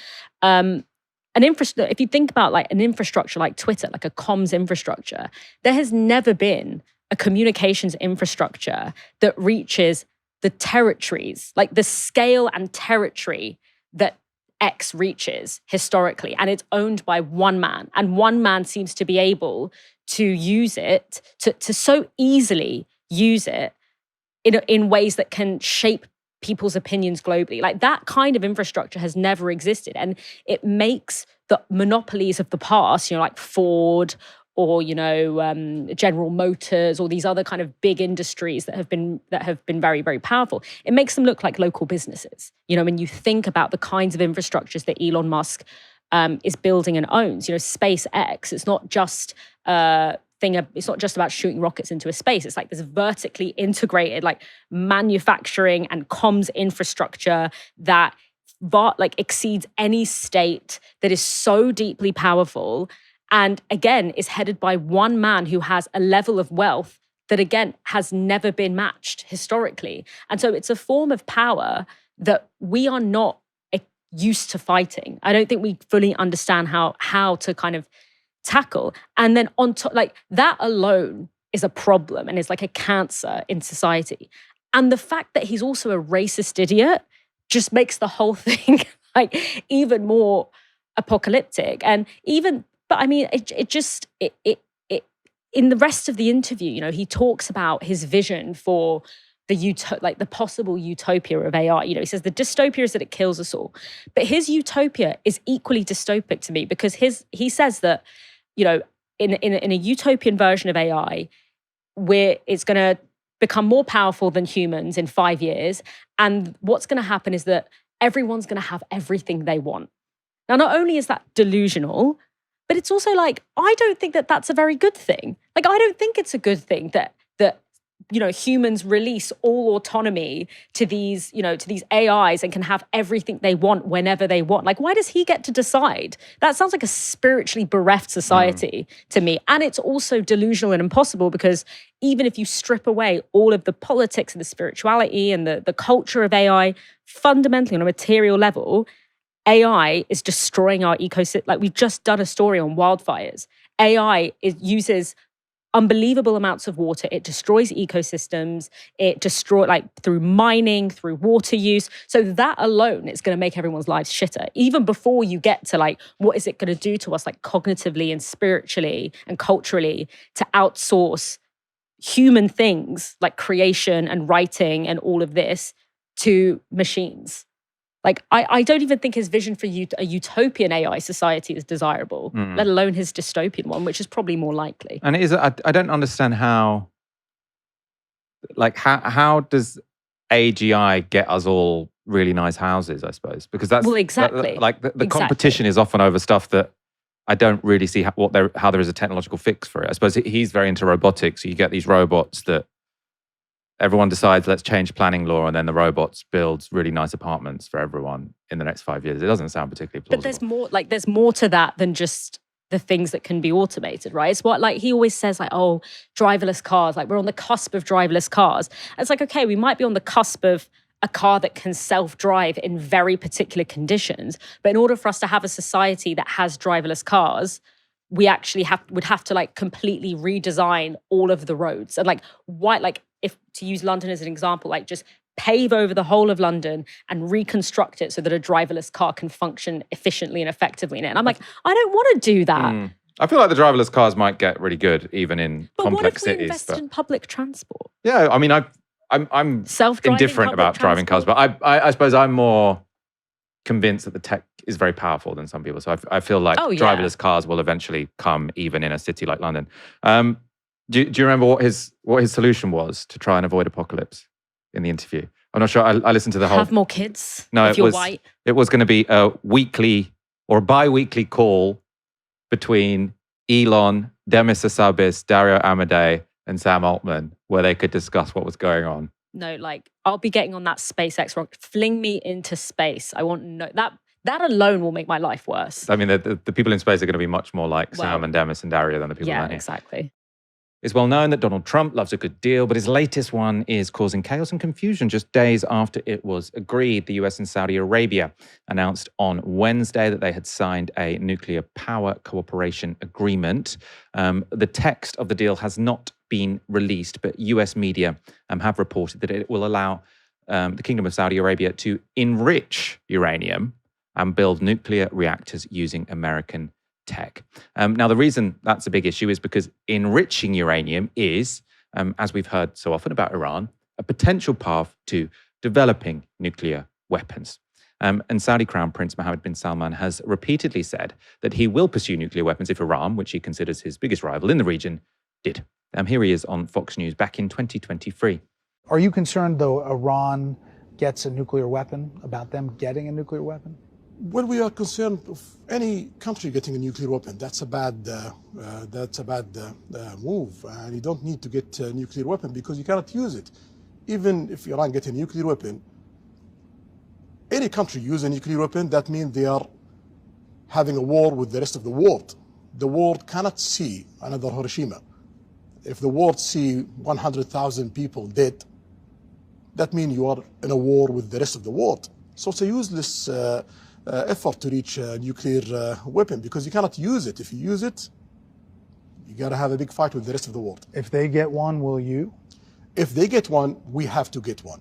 If you think about like an infrastructure like Twitter, like a comms infrastructure, there has never been a communications infrastructure that reaches the territories, like the scale and territory that X reaches historically. And it's owned by one man. And one man seems to be able to use it, to so easily use it in ways that can shape people's opinions globally. Like that kind of infrastructure has never existed. And it makes the monopolies of the past, like Ford or, General Motors or these other kind of big industries that have been very, very powerful. It makes them look like local businesses. When you think about the kinds of infrastructures that Elon Musk is building and owns, SpaceX, it's not just it's not just about shooting rockets into a space. It's like this vertically integrated like manufacturing and comms infrastructure that exceeds any state, that is so deeply powerful, and again is headed by one man who has a level of wealth that again has never been matched historically. And so it's a form of power that we are not used to fighting. I don't think we fully understand how to kind of tackle. And then on top, like that alone is a problem and is like a cancer in society. And the fact that he's also a racist idiot just makes the whole thing like even more apocalyptic. But I mean, it in the rest of the interview, he talks about his vision for the possible utopia of AI. He says the dystopia is that it kills us all. But his utopia is equally dystopic to me, because he says that, in a utopian version of AI, where it's going to become more powerful than humans in 5 years. And what's going to happen is that everyone's going to have everything they want. Now, not only is that delusional, but it's also like, I don't think that that's a very good thing. Like, I don't think it's a good thing that humans release all autonomy to these AIs and can have everything they want whenever they want. Like, why does he get to decide? That sounds like a spiritually bereft society to me. And it's also delusional and impossible, because even if you strip away all of the politics and the spirituality and the culture of AI, fundamentally on a material level, AI is destroying our ecosystem. Like, we've just done a story on wildfires. AI uses unbelievable amounts of water. It destroys ecosystems. It destroys, through mining, through water use. So that alone is going to make everyone's lives shitter. Even before you get to what is it going to do to us, cognitively and spiritually and culturally, to outsource human things like creation and writing and all of this to machines. I don't even think his vision for a utopian AI society is desirable, let alone his dystopian one, which is probably more likely. And it is, I don't understand how does AGI get us all really nice houses, I suppose? Because that's... Well, exactly. The competition is often over stuff that I don't really see how there is a technological fix for it. I suppose he's very into robotics, so you get these robots that everyone decides, let's change planning law, and then the robots build really nice apartments for everyone in the next 5 years. It doesn't sound particularly plausible. But there's more to that than just the things that can be automated, right? It's what, he always says, driverless cars, we're on the cusp of driverless cars. And it's okay, we might be on the cusp of a car that can self-drive in very particular conditions. But in order for us to have a society that has driverless cars, we actually would have to completely redesign all of the roads. And if to use London as an example, just pave over the whole of London and reconstruct it so that a driverless car can function efficiently and effectively in it. And I'm I don't want to do that. I feel like the driverless cars might get really good even in complex cities. But what if we invest in public transport? Yeah, I mean, I'm indifferent about driving cars, but I suppose I'm more convinced that the tech is very powerful than some people. So I feel like driverless cars will eventually come even in a city like London. Do you remember what his solution was to try and avoid apocalypse in the interview? I'm not sure. I listened to the whole... Have more kids. No, if you're white. It was going to be a weekly or bi-weekly call between Elon, Demis Hassabis, Dario Amodei, and Sam Altman, where they could discuss what was going on. no, like I'll be getting on that SpaceX rocket. Fling me into space. I want no that alone will make my life worse. I mean, the people in space are going to be much more like Sam and Demis and Daria than the people down here. Exactly. It's well known that Donald Trump loves a good deal, but his latest one is causing chaos and confusion just days after it was agreed. The US and Saudi Arabia announced on Wednesday that they had signed a nuclear power cooperation agreement. The text of the deal has not been released, but US media have reported that it will allow the Kingdom of Saudi Arabia to enrich uranium and build nuclear reactors using American tech. Now, the reason that's a big issue is because enriching uranium is, as we've heard so often about Iran, a potential path to developing nuclear weapons. And Saudi Crown Prince Mohammed bin Salman has repeatedly said that he will pursue nuclear weapons if Iran, which he considers his biggest rival in the region, did. Here he is on Fox News back in 2023. Are you concerned, though, Iran gets a nuclear weapon, about them getting a nuclear weapon? Well, we are concerned of any country getting a nuclear weapon. That's a bad move. And you don't need to get a nuclear weapon because you cannot use it. Even if Iran gets a nuclear weapon, any country use a nuclear weapon, that means they are having a war with the rest of the world. The world cannot see another Hiroshima. If the world see 100,000 people dead, that means you are in a war with the rest of the world. So it's a useless effort to reach a nuclear weapon because you cannot use it. If you use it, you got to have a big fight with the rest of the world. If they get one, will you? If they get one, we have to get one.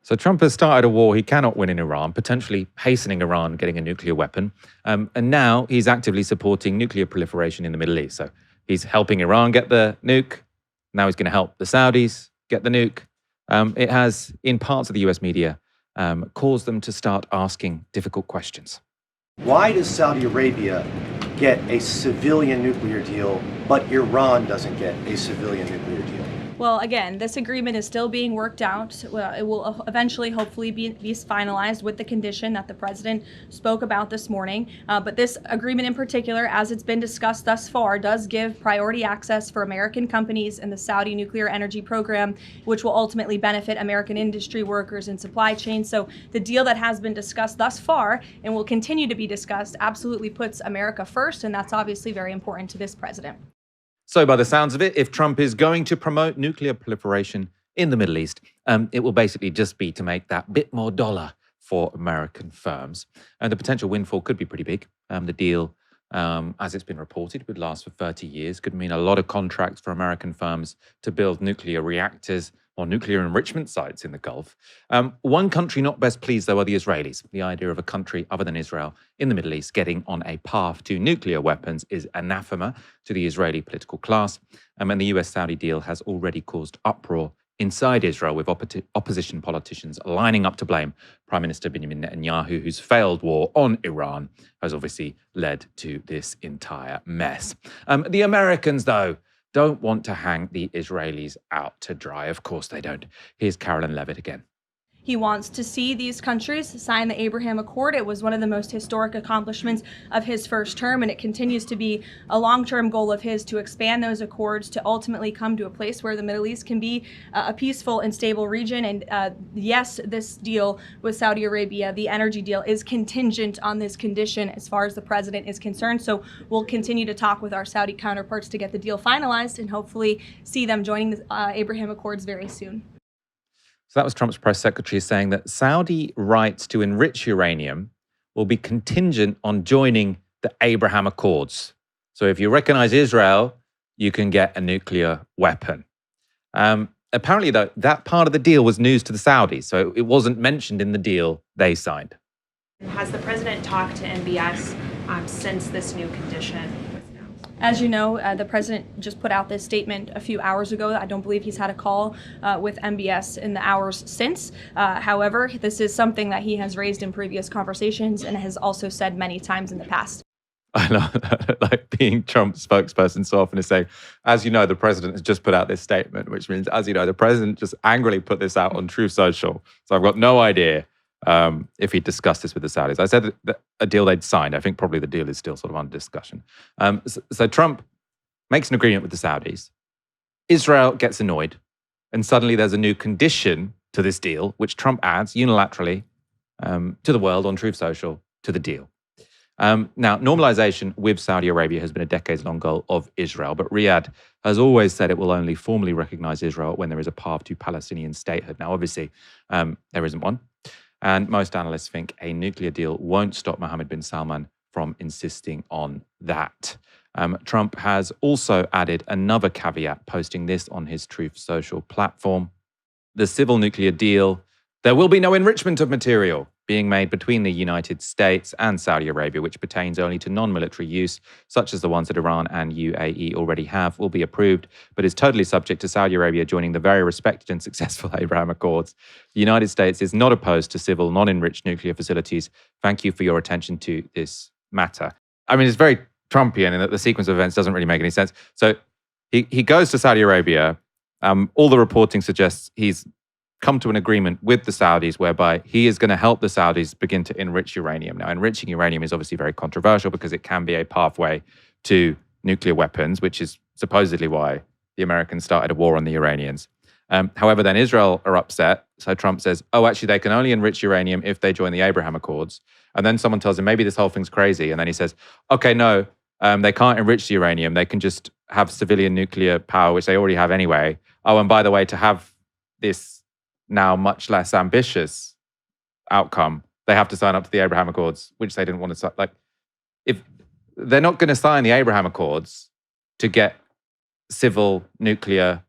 So Trump has started a war he cannot win in Iran, potentially hastening Iran getting a nuclear weapon. And now he's actively supporting nuclear proliferation in the Middle East. So he's helping Iran get the nuke. Now he's going to help the Saudis get the nuke. It has, in parts of the US media, caused them to start asking difficult questions. Why does Saudi Arabia get a civilian nuclear deal, but Iran doesn't get a civilian nuclear deal? Well, again, this agreement is still being worked out. Well, it will eventually, hopefully, be finalized with the condition that the president spoke about this morning. But this agreement in particular, as it's been discussed thus far, does give priority access for American companies in the Saudi nuclear energy program, which will ultimately benefit American industry workers and supply chains. So the deal that has been discussed thus far and will continue to be discussed absolutely puts America first, and that's obviously very important to this president. So by the sounds of it, if Trump is going to promote nuclear proliferation in the Middle East, it will basically just be to make that bit more dollar for American firms. And the potential windfall could be pretty big. The deal, as it's been reported, would last for 30 years, could mean a lot of contracts for American firms to build nuclear reactors or nuclear enrichment sites in the Gulf. One country not best pleased, though, are the Israelis. The idea of a country other than Israel in the Middle East getting on a path to nuclear weapons is anathema to the Israeli political class. And the US-Saudi deal has already caused uproar inside Israel, with opposition politicians lining up to blame Prime Minister Benjamin Netanyahu, whose failed war on Iran has obviously led to this entire mess. The Americans, though, don't want to hang the Israelis out to dry. Of course they don't. Here's Carolyn Levitt again. He wants to see these countries sign the Abraham Accord. It was one of the most historic accomplishments of his first term, and it continues to be a long-term goal of his to expand those accords to ultimately come to a place where the Middle East can be a peaceful and stable region. And yes, this deal with Saudi Arabia, the energy deal, is contingent on this condition as far as the president is concerned. So we'll continue to talk with our Saudi counterparts to get the deal finalized and hopefully see them joining the Abraham Accords very soon. So that was Trump's press secretary saying that Saudi rights to enrich uranium will be contingent on joining the Abraham Accords. So if you recognize Israel, you can get a nuclear weapon. Apparently, though, that part of the deal was news to the Saudis, so it wasn't mentioned in the deal they signed. Has the president talked to MBS since this new condition? As you know, the president just put out this statement a few hours ago. I don't believe he's had a call with MBS in the hours since. However, this is something that he has raised in previous conversations and has also said many times in the past. I know, like being Trump's spokesperson so often is saying, as you know, the president has just put out this statement, which means, as you know, the president just angrily put this out on Truth Social. So I've got no idea if he discussed this with the Saudis. I said that a deal they'd signed. I think probably the deal is still sort of under discussion. So Trump makes an agreement with the Saudis. Israel gets annoyed And suddenly there's a new condition to this deal, which Trump adds unilaterally to the world on Truth Social to the deal. Now, normalization with Saudi Arabia has been a decades-long goal of Israel, but Riyadh has always said it will only formally recognize Israel when there is a path to Palestinian statehood. Now, obviously, there isn't one. And most analysts think a nuclear deal won't stop Mohammed bin Salman from insisting on that. Trump has also added another caveat, posting this on his Truth Social platform. The civil nuclear deal, there will be no enrichment of material being made between the United States and Saudi Arabia, which pertains only to non-military use, such as the ones that Iran and UAE already have, will be approved, but is totally subject to Saudi Arabia joining the very respected and successful Abraham Accords. The United States is not opposed to civil, non-enriched nuclear facilities. Thank you for your attention to this matter. I mean, it's very Trumpian in that the sequence of events doesn't really make any sense. So he goes to Saudi Arabia. All the reporting suggests he's come to an agreement with the Saudis whereby he is going to help the Saudis begin to enrich uranium. Now, enriching uranium is obviously very controversial because it can be a pathway to nuclear weapons, which is supposedly why the Americans started a war on the Iranians. However, then Israel are upset. So Trump says, oh, actually, they can only enrich uranium if they join the Abraham Accords. And then someone tells him, maybe this whole thing's crazy. And then he says, okay, no, they can't enrich the uranium. They can just have civilian nuclear power, which they already have anyway. Oh, and by the way, to have this now much less ambitious outcome, they have to sign up to the Abraham Accords, which they didn't want to sign. Like, if they're not going to sign the Abraham Accords to get civil nuclear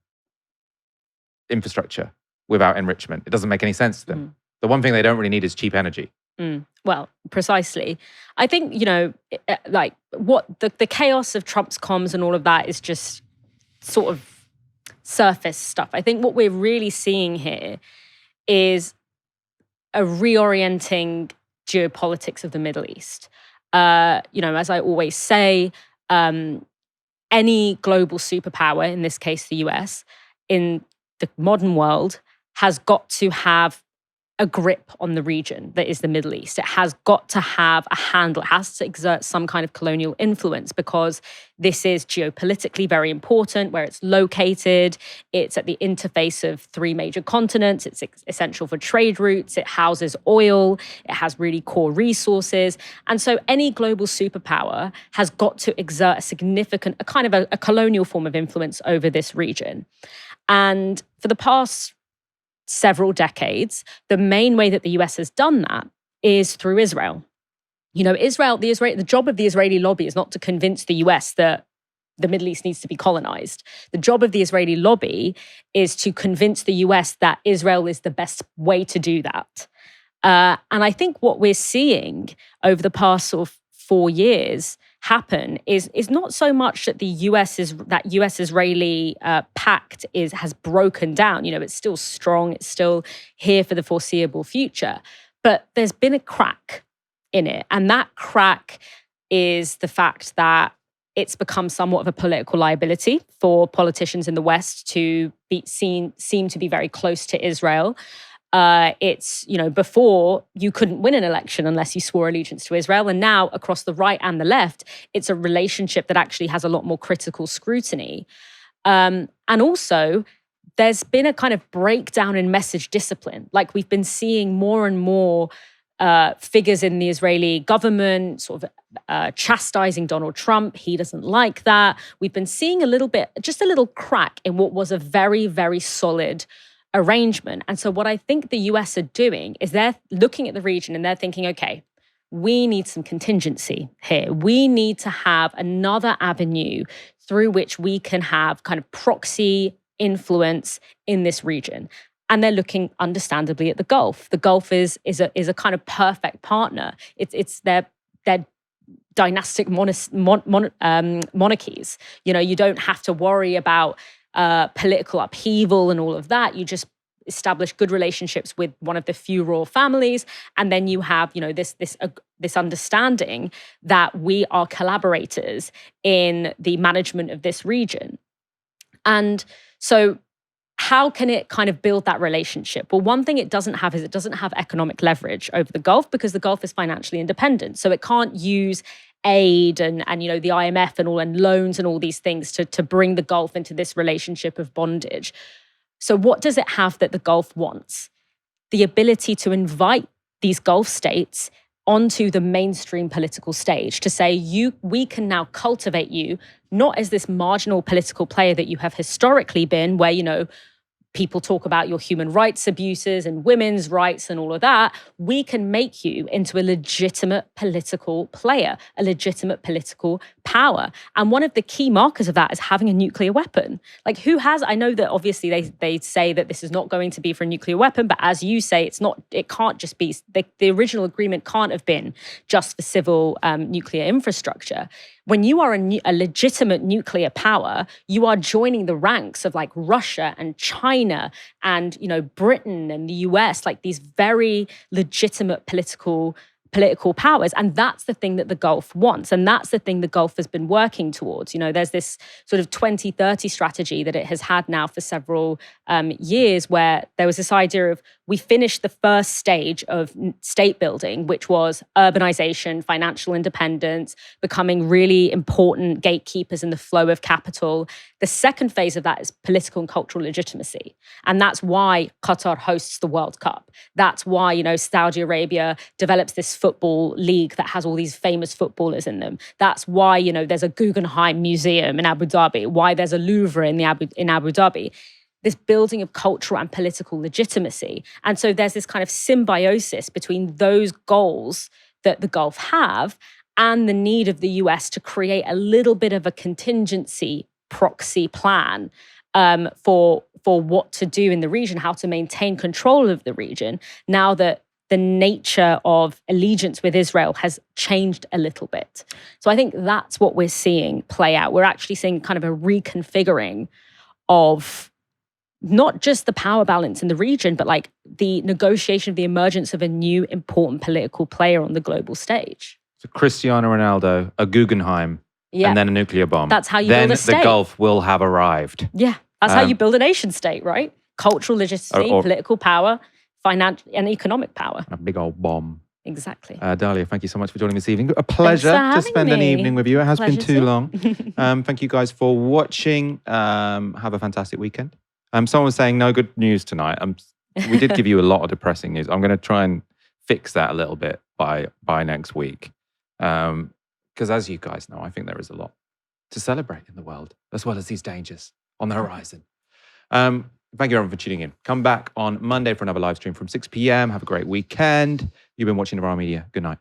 infrastructure without enrichment, it doesn't make any sense to them. The one thing they don't really need is cheap energy. Well, precisely. I think, like what the chaos of Trump's comms and all of that is just sort of surface stuff. I think what we're really seeing here is a reorienting geopolitics of the Middle East. As I always say, any global superpower, in this case the US, in the modern world, has got to have a grip on the region that is the Middle East. It has got to have a handle. It has to exert some kind of colonial influence because this is geopolitically very important where it's located. It's at the interface of three major continents. It's essential for trade routes. It houses oil. It has really core resources. And so any global superpower has got to exert a significant, a kind of a colonial form of influence over this region. And for the past several decades, the main way that the US has done that is through Israel. The job of the Israeli lobby is not to convince the US that the Middle East needs to be colonized. The job of the Israeli lobby is to convince the US that Israel is the best way to do that. And I think what we're seeing over the past sort of 4 years happen is not so much that that US-Israeli pact has broken down. It's still strong. It's still here for the foreseeable future. But there's been a crack in it. And that crack is the fact that it's become somewhat of a political liability for politicians in the West to seem to be very close to Israel. Before you couldn't win an election unless you swore allegiance to Israel. And now across the right and the left, it's a relationship that actually has a lot more critical scrutiny. And also, there's been a kind of breakdown in message discipline. Like we've been seeing more and more figures in the Israeli government sort of chastising Donald Trump. He doesn't like that. We've been seeing just a little crack in what was a very, very solid arrangement. And so what I think the US are doing is they're looking at the region and they're thinking, okay, we need some contingency here. We need to have another avenue through which we can have kind of proxy influence in this region. And they're looking understandably at the Gulf. The Gulf is a kind of perfect partner. It's their dynastic monarchies. You don't have to worry about political upheaval and all of that. You just establish good relationships with one of the few royal families, and then you have, this understanding that we are collaborators in the management of this region. And so, how can it kind of build that relationship? Well, one thing it doesn't have is it doesn't have economic leverage over the Gulf because the Gulf is financially independent. So it can't use aid and the IMF and loans and all these things to bring the Gulf into this relationship of bondage. So what does it have that the Gulf wants? The ability to invite these Gulf states onto the mainstream political stage to say, we can now cultivate you, not as this marginal political player that you have historically been, where, people talk about your human rights abuses and women's rights and all of that. We can make you into a legitimate political player, a legitimate political power. And one of the key markers of that is having a nuclear weapon. Like, who has, I know that obviously they say that this is not going to be for a nuclear weapon, but as you say, it can't just be, the original agreement can't have been just for civil nuclear infrastructure. When you are a legitimate nuclear power, you are joining the ranks of like Russia and China and, Britain and the US, like these very legitimate political powers. And that's the thing that the Gulf wants. And that's the thing the Gulf has been working towards. There's this sort of 2030 strategy that it has had now for several years, where there was this idea of, we finished the first stage of state building, which was urbanization, financial independence, becoming really important gatekeepers in the flow of capital. The second phase of that is political and cultural legitimacy. And that's why Qatar hosts the World Cup. That's why, Saudi Arabia develops this football league that has all these famous footballers in them. That's why, there's a Guggenheim Museum in Abu Dhabi, why there's a Louvre in Abu Dhabi. This building of cultural and political legitimacy. And so there's this kind of symbiosis between those goals that the Gulf have and the need of the US to create a little bit of a contingency proxy plan for what to do in the region, how to maintain control of the region, now that the nature of allegiance with Israel has changed a little bit. So I think that's what we're seeing play out. We're actually seeing kind of a reconfiguring of not just the power balance in the region, but like the negotiation of the emergence of a new important political player on the global stage. So Cristiano Ronaldo, a Guggenheim, and then a nuclear bomb. That's how you build a state. Then the Gulf will have arrived. Yeah, that's how you build a nation state, right? Cultural legitimacy, political power, financial and economic power. A big old bomb. Exactly. Dalia, thank you so much for joining this evening. A pleasure to spend an evening with you. It has been too long. Thank you guys for watching. Have a fantastic weekend. Someone was saying no good news tonight. We did give you a lot of depressing news. I'm going to try and fix that a little bit by next week. Because as you guys know, I think there is a lot to celebrate in the world, as well as these dangers on the horizon. Thank you everyone for tuning in. Come back on Monday for another live stream from 6 p.m. Have a great weekend. You've been watching Novara Media. Good night.